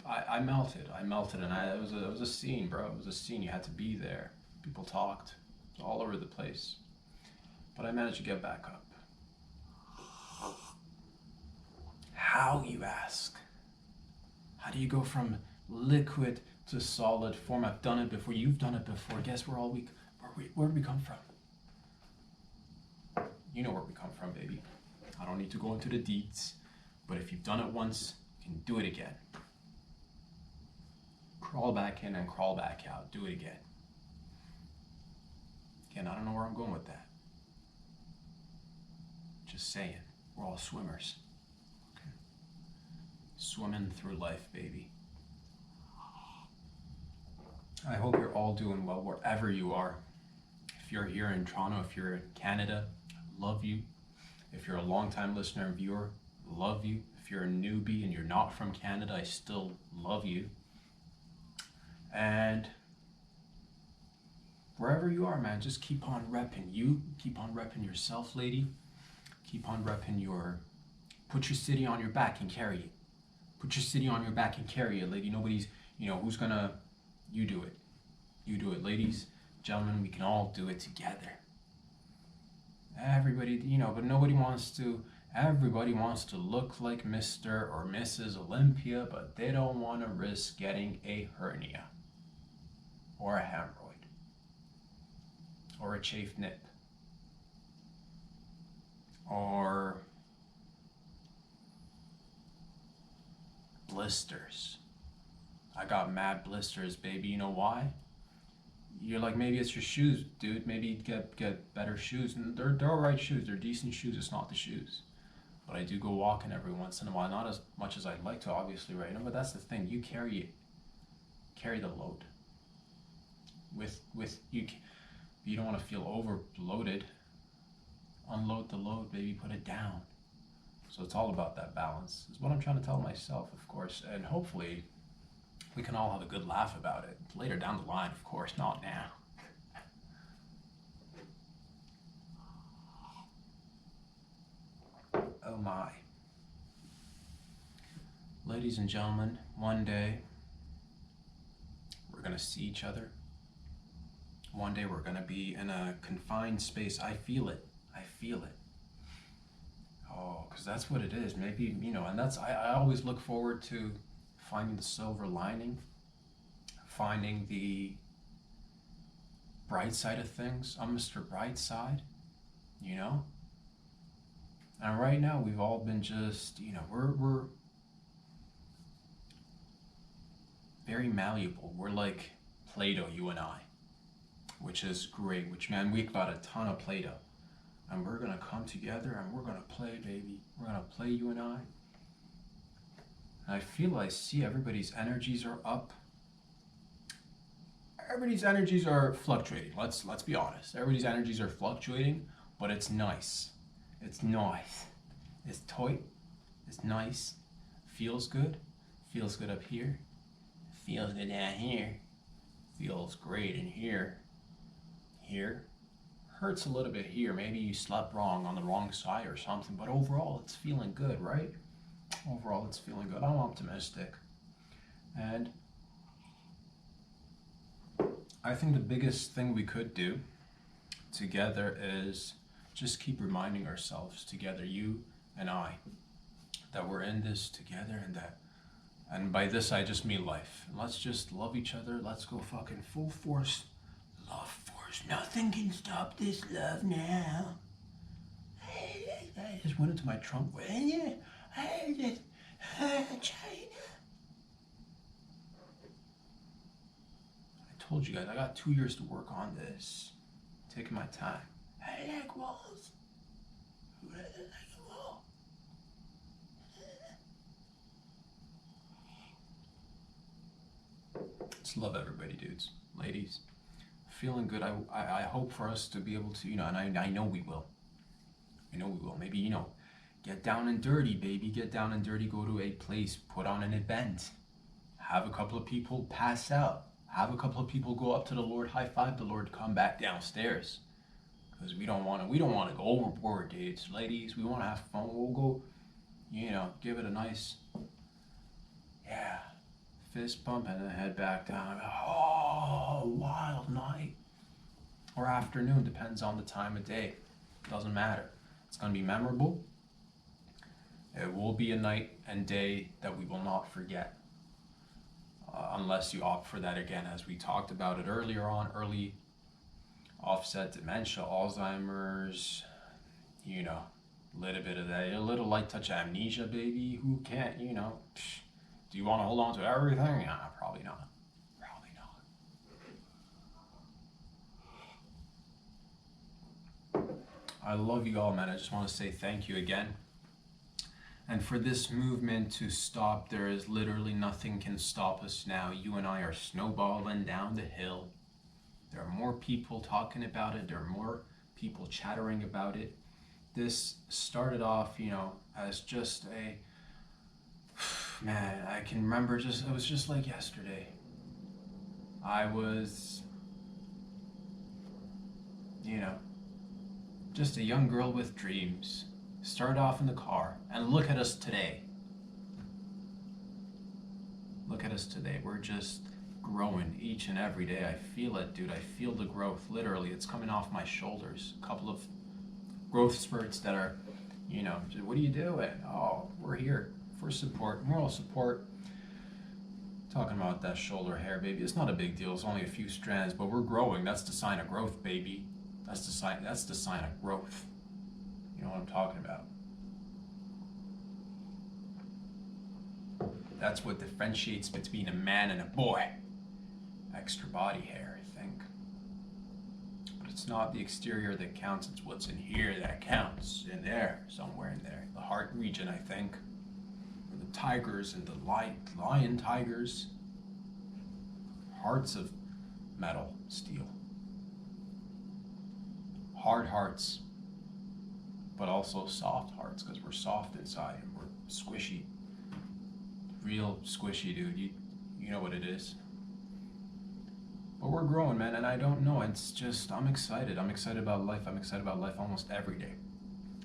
[SPEAKER 2] I melted, and it was a scene, bro. It was a scene. You had to be there. People talked. It was all over the place. But I managed to get back up. How, you ask? How do you go from liquid to solid form? I've done it before. You've done it before. Guess where we come from? You know where we come from, baby. I don't need to go into the deets, but if you've done it once, you can do it again. Crawl back in and crawl back out. Do it again. Again, I don't know where I'm going with that. Just saying, we're all swimmers. Okay. swimming through life, baby. I hope you're all doing well wherever you are. If you're here in Toronto, if you're in Canada, love you. If you're a long-time listener and viewer, love you. If you're a newbie and you're not from Canada, I still love you. And wherever you are, man, just keep on repping you. Keep on repping yourself, lady. Keep on repping your... Put your city on your back and carry it. Put your city on your back and carry it, lady. Nobody's, who's gonna... You do it. You do it, ladies. Gentlemen, we can all do it together. Everybody, but nobody wants to... Everybody wants to look like Mr. or Mrs. Olympia, but they don't want to risk getting a hernia. Or a hemorrhoid. Or a chafed nip. Or blisters. I got mad blisters, baby. You know why? You're like, maybe it's your shoes, dude. Maybe get better shoes. And they're alright shoes. They're decent shoes. It's not the shoes. But I do go walking every once in a while. Not as much as I'd like to, obviously, right now. But that's the thing. You carry the load. With you don't want to feel overloaded. Unload the load, baby. Put it down. So it's all about that balance. Is what I'm trying to tell myself, of course, and hopefully we can all have a good laugh about it later down the line, of course, not now. Oh my. Ladies and gentlemen, one day we're gonna see each other. One day we're gonna be in a confined space. I feel it. I feel it. Oh, because that's what it is. Maybe, and that's, I always look forward to finding the silver lining, finding the bright side of things. I'm Mr. Brightside, And right now we've all been just, we're very malleable. We're like Play-Doh, you and I, which is great, man, we've got a ton of Play-Doh. And we're gonna come together and we're gonna play, baby. We're gonna play, you and I. And I see everybody's energies are up. Everybody's energies are fluctuating. Let's be honest. Everybody's energies are fluctuating, but it's nice. It's nice. It's tight. It's nice. Feels good. Feels good up here. Feels good down here. Feels great in here. Here. Hurts a little bit here. Maybe you slept wrong on the wrong side or something, but overall it's feeling good, right? Overall it's feeling good. I'm optimistic. And I think the biggest thing we could do together is just keep reminding ourselves together, you and I, that we're in this together, and by this I just mean life. Let's just love each other. Let's go fucking full force love force. Nothing can stop this love now. I just went into my trunk. China. I told you guys, I got 2 years to work on this. Taking my time. I like walls. I like a wall. Just love everybody, dudes, ladies. Feeling good. I hope for us to be able to, and I know we will. I know we will. Maybe, get down and dirty, baby. Get down and dirty. Go to a place. Put on an event. Have a couple of people pass out. Have a couple of people go up to the Lord, high five the Lord, come back downstairs. Because we don't want to go overboard, dudes. Ladies, we want to have fun. We'll go, give it a nice, fist bump and then head back down. Oh, wild night. Or afternoon, depends on the time of day. Doesn't matter. It's going to be memorable. It will be a night and day that we will not forget. Unless you opt for that again, as we talked about it earlier on, early offset dementia, Alzheimer's, little bit of that, a little light touch of amnesia, baby. Who can't, do you want to hold on to everything? Yeah, probably not. Probably not. I love you all, man. I just want to say thank you again. And for this movement to stop, there is literally nothing can stop us now. You and I are snowballing down the hill. There are more people talking about it. There are more people chattering about it. This started off, as just a, man, I can remember it was just like yesterday. I was, just a young girl with dreams. Started off in the car, and look at us today. Look at us today. We're just growing each and every day. I feel it, dude. I feel the growth. Literally, it's coming off my shoulders. A couple of growth spurts that are, what are you doing? Oh, we're here for support, moral support. Talking about that shoulder hair, baby. It's not a big deal. It's only a few strands, but we're growing. That's the sign of growth, baby. That's the sign of growth. You know what I'm talking about. That's what differentiates between a man and a boy. Extra body hair, I think. But it's not the exterior that counts, it's what's in here that counts. In there, somewhere in there. The heart region, I think. Where the tigers and the lion tigers. Hearts of metal, steel. Hard hearts. But also soft hearts, because we're soft inside and we're squishy. Real squishy, dude. You know what it is. But we're growing, man, and I don't know. It's just, I'm excited. I'm excited about life. I'm excited about life almost every day.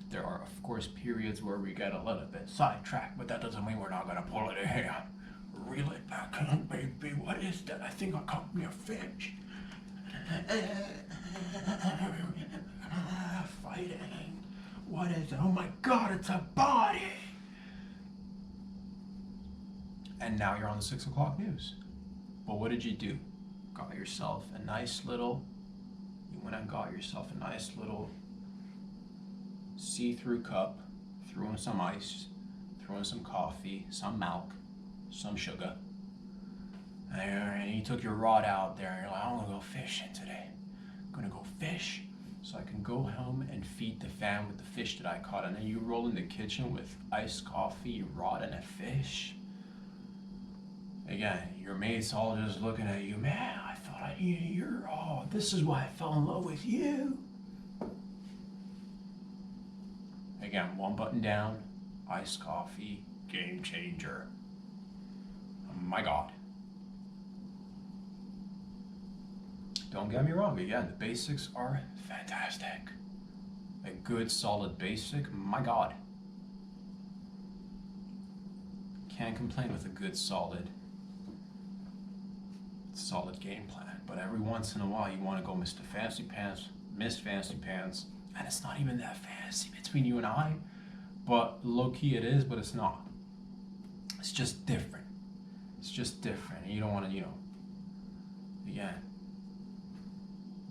[SPEAKER 2] There are, of course, periods where we get a little bit sidetracked, but that doesn't mean we're not going to pull it in. Reel it back in, baby. What is that? I think I caught me a fish. Fighting. What is it? Oh my God, it's a body! And now you're on the 6 o'clock news. But what did you do? Got yourself a nice little, you went and got yourself a nice little see-through cup, threw in some ice, threw in some coffee, some milk, some sugar. And you took your rod out there and you're like, I'm gonna go fishing today. I'm gonna go fish so I can go home and feed the fam with the fish that I caught. And then you roll in the kitchen with iced coffee, your rod, and a fish. Again, your mates all just looking at you, man, I thought I needed this is why I fell in love with you. Again, one button down, iced coffee, game changer. Oh my God. Don't get me wrong, again, the basics are fantastic. A good solid basic, my God. Can't complain with a good solid game plan. But every once in a while you want to go Miss Fancy Pants, and it's not even that fancy between you and I, but low-key it is, but it's not. It's just different. It's just different. And you don't want to, again,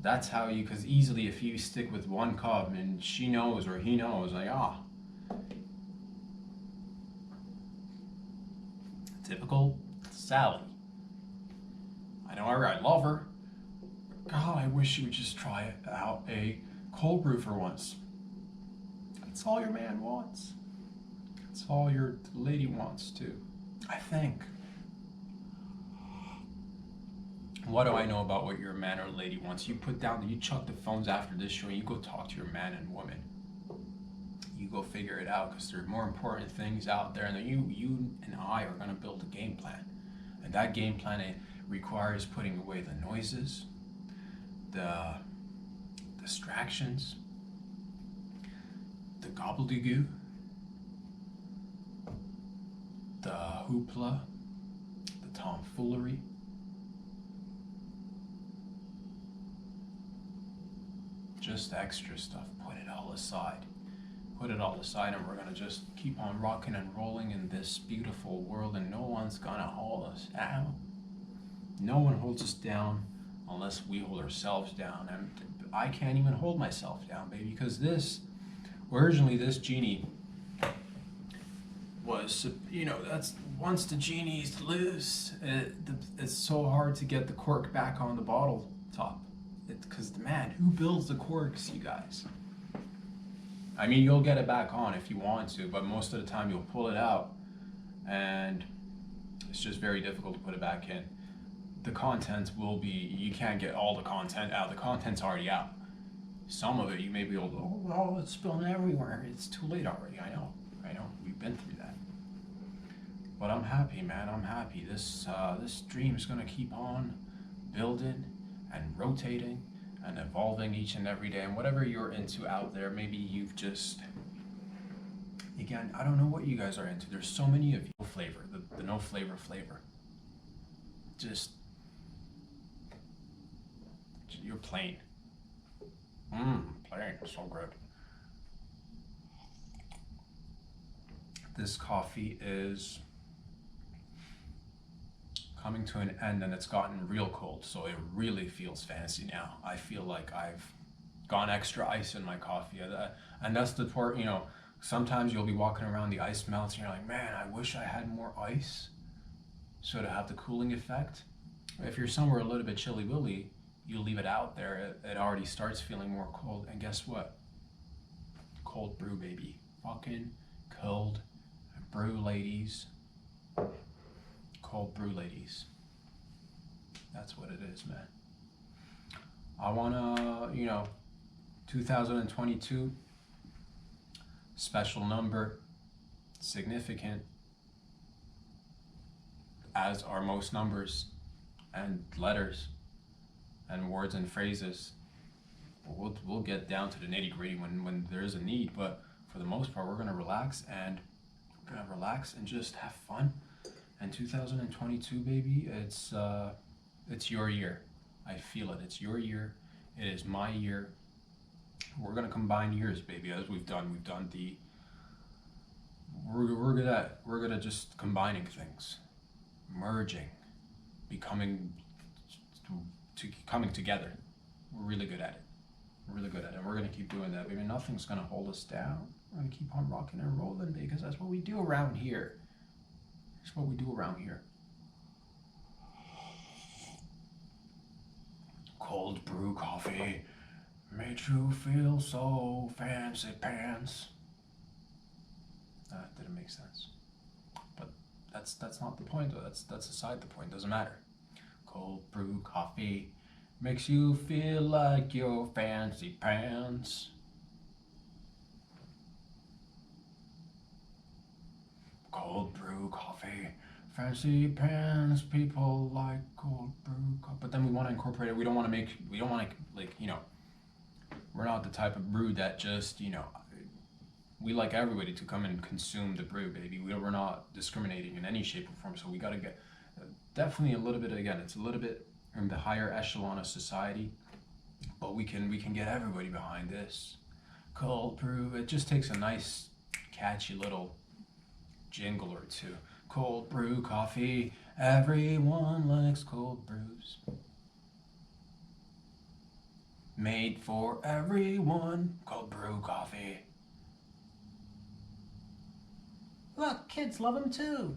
[SPEAKER 2] that's how because easily if you stick with one cub and she knows or he knows, like, typical Sally. I know her, I love her. God, I wish she would just try out a cold brew for once. That's all your man wants. That's all your lady wants too, I think. What do I know about what your man or lady wants? You chuck the phones after this show and you go talk to your man and woman. You go figure it out, because there are more important things out there, and then you and I are going to build a game plan. And that game plan, it requires putting away the noises, the distractions, the gobbledygoo, the hoopla, the tomfoolery. Just extra stuff. Put it all aside. Put it all aside, and we're gonna just keep on rocking and rolling in this beautiful world, and no one's gonna hold us down. No one holds us down unless we hold ourselves down. And I can't even hold myself down, baby, because originally this genie was, that's once the genie's loose, it's so hard to get the cork back on the bottle top. Because, man, who builds the corks, you guys? I mean, you'll get it back on if you want to, but most of the time you'll pull it out and it's just very difficult to put it back in. The content will be, you can't get all the content out. The content's already out. Some of it you may be able to, oh, well, it's spilling everywhere. It's too late already. I know. We've been through that. But I'm happy, man. I'm happy. This dream is gonna keep on building and rotating and evolving each and every day. And whatever you're into out there, maybe you've just, again, I don't know what you guys are into. There's so many of you. Flavor, the no flavor. Just, you're plain. Plain, so good. This coffee is coming to an end and it's gotten real cold, so it really feels fancy now. I feel like I've gone extra ice in my coffee, and that's the part, you know, sometimes you'll be walking around, the ice melts, and you're like, man, I wish I had more ice so to have the cooling effect. If you're somewhere a little bit chilly-willy, you leave it out there, it already starts feeling more cold, and guess what? Cold brew, baby. Fucking cold brew, ladies. Cold brew, ladies. That's what it is, man. I wanna, 2022, special number, significant, as are most numbers and letters and words and phrases. We'll get down to the nitty-gritty when there is a need, but for the most part, we're gonna relax and just have fun. And 2022, baby, it's your year. I feel it. It's your year. It is my year. We're gonna combine years, baby, as we've done. We've done we're good at just combining things, merging, coming together. We're really good at it. We're gonna keep doing that, baby. Nothing's gonna hold us down. We're gonna keep on rocking and rolling, because that's what we do around here. That's what we do around here. Cold brew coffee made you feel so fancy pants. That didn't make sense. But that's not the point, though. That's aside the point. Doesn't matter. Cold brew coffee makes you feel like your fancy pants. Cold brew coffee, fancy pants. People like cold brew coffee. But then we want to incorporate it. We don't want to we're not the type of brew that just, we like everybody to come and consume the brew, baby. We're not discriminating in any shape or form. So we got to get definitely a little bit, again, it's a little bit in the higher echelon of society, but we can get everybody behind this. Cold brew, it just takes a nice catchy little jingle or two. Cold brew coffee, everyone likes cold brews. Made for everyone, cold brew coffee. Look, kids love them too.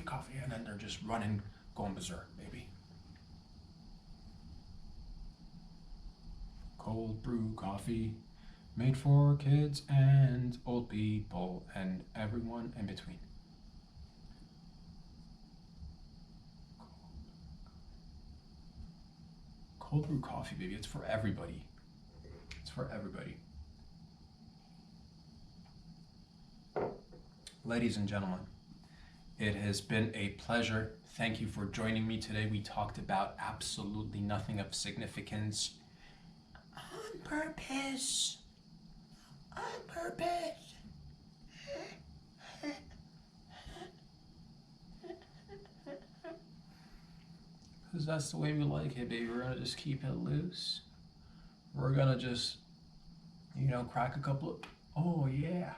[SPEAKER 2] Coffee, and then they're just running, going berserk, baby. Cold brew coffee, made for kids and old people and everyone in between. Cold brew coffee, baby, it's for everybody. It's for everybody. Ladies and gentlemen, it has been a pleasure. Thank you for joining me today. We talked about absolutely nothing of significance. On purpose. On purpose. Because that's the way we like it, baby. We're going to just keep it loose. We're going to just, crack a couple of, oh yeah.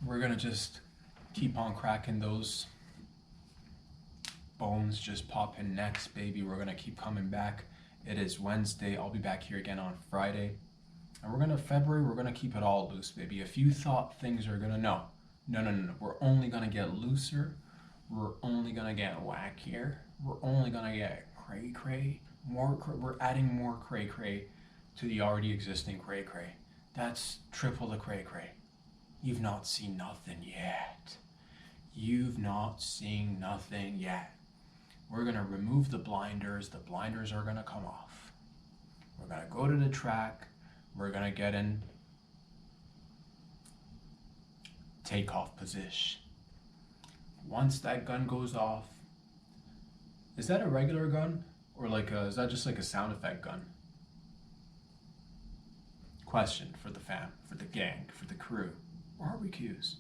[SPEAKER 2] We're gonna just keep on cracking those bones, just popping necks, baby. We're gonna keep coming back. It is Wednesday. I'll be back here again on Friday. And February, we're gonna keep it all loose, baby. If you thought things are gonna, no. No. We're only gonna get looser. We're only gonna get wackier. We're only gonna get cray cray. We're adding more cray cray to the already existing cray cray. That's triple the cray cray. You've not seen nothing yet. You've not seen nothing yet. We're gonna remove the blinders. The blinders are gonna come off. We're gonna go to the track. We're gonna get in takeoff position. Once that gun goes off, is that a regular gun? Or is that just like a sound effect gun? Question for the fam, for the gang, for the crew. Barbecues.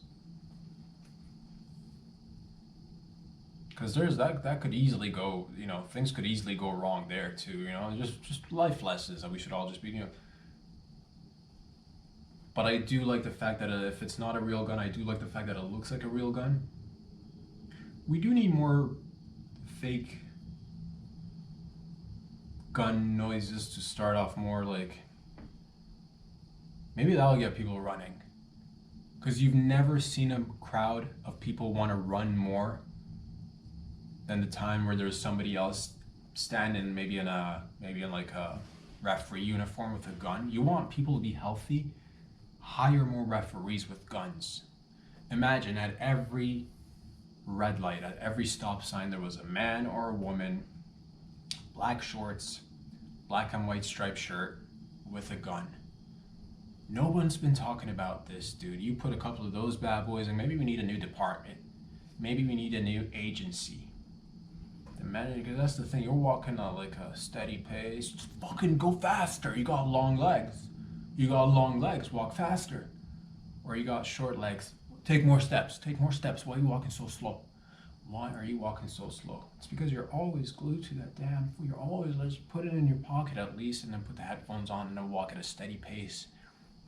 [SPEAKER 2] Because there's that could easily go, things could easily go wrong there too, just life lessons that we should all just be, But I do like the fact that if it's not a real gun, I do like the fact that it looks like a real gun. We do need more fake gun noises to start off more maybe that'll get people running. Because you've never seen a crowd of people want to run more than the time where there's somebody else standing maybe in a referee uniform with a gun. You want people to be healthy, hire more referees with guns. Imagine at every red light, at every stop sign, there was a man or a woman, black shorts, black and white striped shirt with a gun. No one's been talking about this, dude. You put a couple of those bad boys, and maybe we need a new department. Maybe we need a new agency. Because that's the thing, you're walking at a steady pace. Just fucking go faster. You got long legs. Walk faster. Or you got short legs. Take more steps. Why are you walking so slow? It's because you're always glued to that damn. Let's put it in your pocket at least, and then put the headphones on and then walk at a steady pace.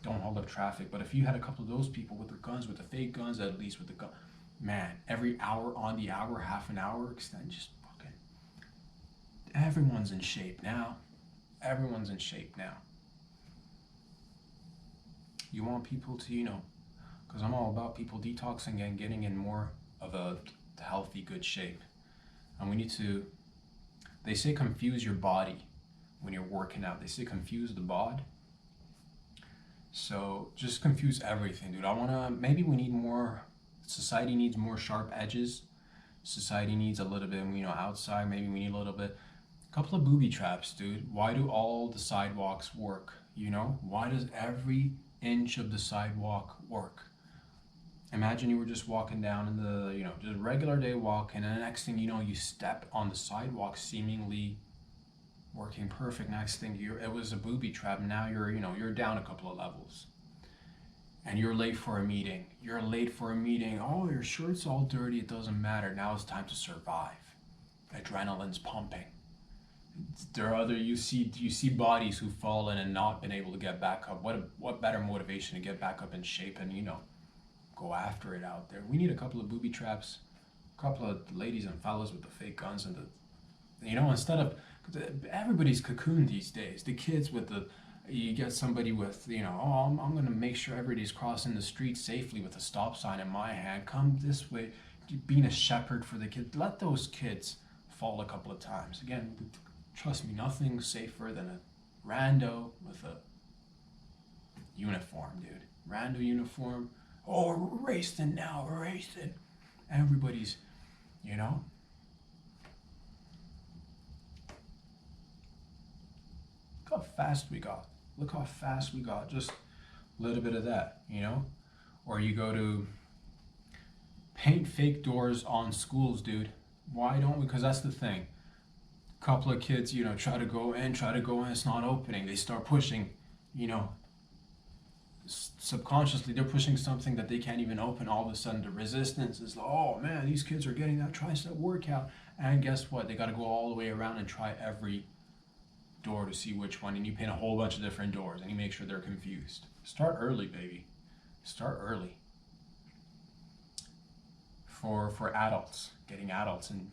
[SPEAKER 2] Don't hold up traffic. But if you had a couple of those people with the guns, with the fake guns, at least with the gun, man, every hour on the hour, half an hour extend, just fucking. Everyone's in shape now. You want people to, because I'm all about people detoxing and getting in more of a healthy, good shape. And we need to, they say confuse your body when you're working out. They say confuse the bod. So just confuse everything, dude. Maybe we need more, society needs more sharp edges. Society needs a little bit, outside, maybe we need a little bit. A couple of booby traps, dude. Why do all the sidewalks work? Why does every inch of the sidewalk work? Imagine you were just walking down in the, just a regular day walking, and the next thing you know, you step on the sidewalk seemingly working perfect. Next thing it was a booby trap. Now you're down a couple of levels. And you're late for a meeting. Oh, your shirt's all dirty. It doesn't matter. Now it's time to survive. Adrenaline's pumping. You see bodies who've fallen and not been able to get back up. What better motivation to get back up in shape and go after it out there. We need a couple of booby traps, a couple of ladies and fellas with the fake guns and instead of, everybody's cocooned these days. The kids with you get somebody with, I'm going to make sure everybody's crossing the street safely with a stop sign in my hand. Come this way, being a shepherd for the kids. Let those kids fall a couple of times. Again, trust me, nothing's safer than a rando with a uniform, dude. Rando uniform. Oh, we're racing now, Everybody's, Look how fast we got. Just a little bit of that, Or you go to paint fake doors on schools, dude. Why don't we? Because that's the thing. A couple of kids, try to go in, it's not opening. They start pushing, subconsciously they're pushing something that they can't even open. All of a sudden the resistance is like, oh man, these kids are getting that tricep workout. And guess what? They got to go all the way around and try every door to see which one, and you paint a whole bunch of different doors and you make sure they're confused. Start early, baby. Start early. For adults, getting adults, and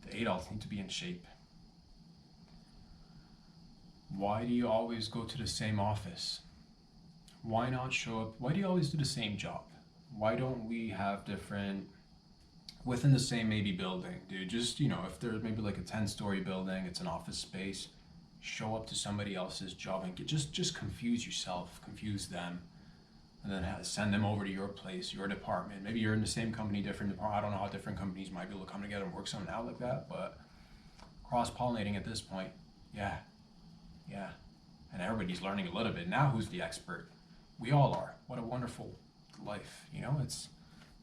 [SPEAKER 2] the adults need to be in shape. Why do you always go to the same office? Why not show up? Why do you always do the same job? Why don't we have different within the same maybe building, dude? Just, you know, if there's maybe like a 10-story building, it's an office space, show up to somebody else's job and just confuse yourself, confuse them, and then send them over to your place, your department. Maybe you're in the same company, different department. I don't know how different companies might be able to come together and work something out like that, but cross-pollinating at this point, yeah, yeah. And everybody's learning a little bit. Now who's the expert? We all are. What a wonderful life, you know? It's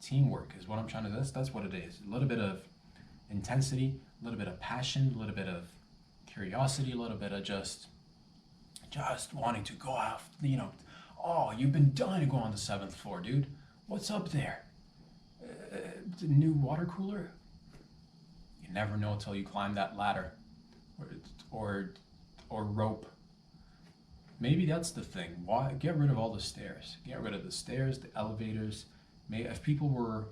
[SPEAKER 2] teamwork is what I'm trying to, that's what it is. A little bit of intensity, a little bit of passion, a little bit of curiosity, a little bit of just wanting to go out, you know. Oh, you've been dying to go on the 7th floor, dude. What's up there? The new water cooler? You never know until you climb that ladder or rope. Maybe that's the thing. Why get rid of all the stairs? Get rid of the stairs, the elevators. If people were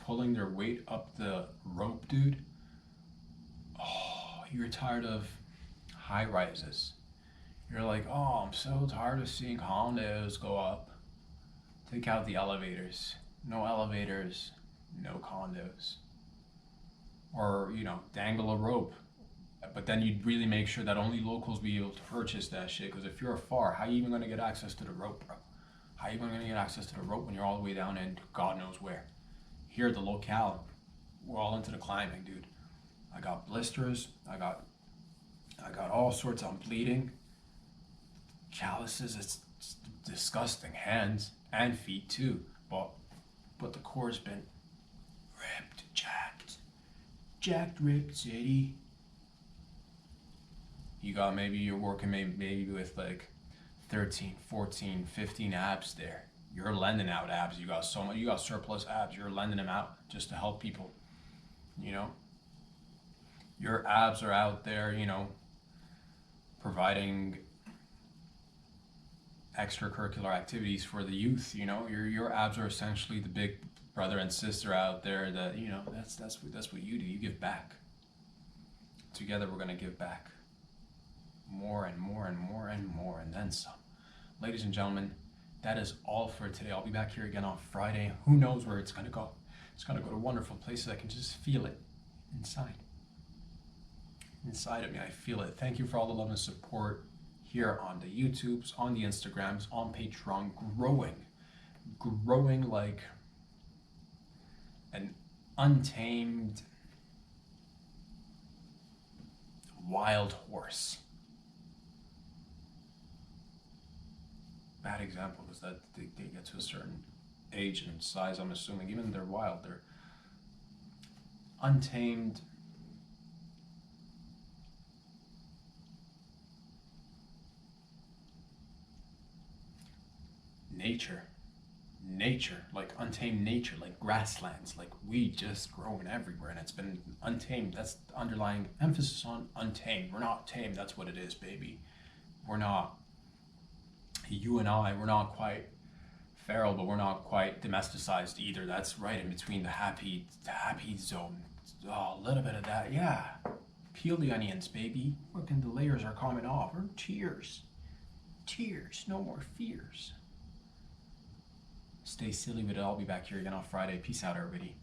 [SPEAKER 2] pulling their weight up the rope, dude. Oh, you're tired of high rises. You're like, oh, I'm so tired of seeing condos go up. Take out the elevators. No elevators, no condos. Or, you know, dangle a rope. But then you'd really make sure that only locals be able to purchase that shit. Because if you're far, how are you even going to get access to the rope, bro? How are you going to get access to the rope when you're all the way down in God knows where? Here, the locale, we're all into the climbing, dude. I got blisters. I got all sorts. I'm bleeding. Calluses. It's disgusting. Hands and feet too. But the core's been ripped, jacked, ripped, city. You got maybe you're working maybe with like 13, 14, 15 abs there. You're lending out abs. You got surplus abs. You're lending them out just to help people. You know, your abs are out there, you know, providing extracurricular activities for the youth. You know, your abs are essentially the big brother and sister out there that, you know, that's what you do. You give back. Together we're gonna give back more and more and more and more, and then some. Ladies and gentlemen, that is all for today. I'll be back here again on Friday. Who knows where it's gonna go? It's gonna go to wonderful places. I can just feel it inside of me. I feel it. Thank you for all the love and support here on the YouTubes, on the Instagrams, on Patreon. Growing like an untamed wild horse. Bad example is that they get to a certain age and size, I'm assuming, even they're wild, they're untamed. Nature, like untamed nature, like grasslands, like weed just growing everywhere, and it's been untamed. That's the underlying emphasis on untamed. We're not tamed, that's what it is, baby. We're not, you and I, we're not quite feral, but we're not quite domesticized either. That's right in between the happy zone. Oh, a little bit of that, yeah. Peel the onions, baby. Fucking the layers are coming off. Or tears, no more fears. Stay silly with it. I'll be back here again on Friday. Peace out, everybody.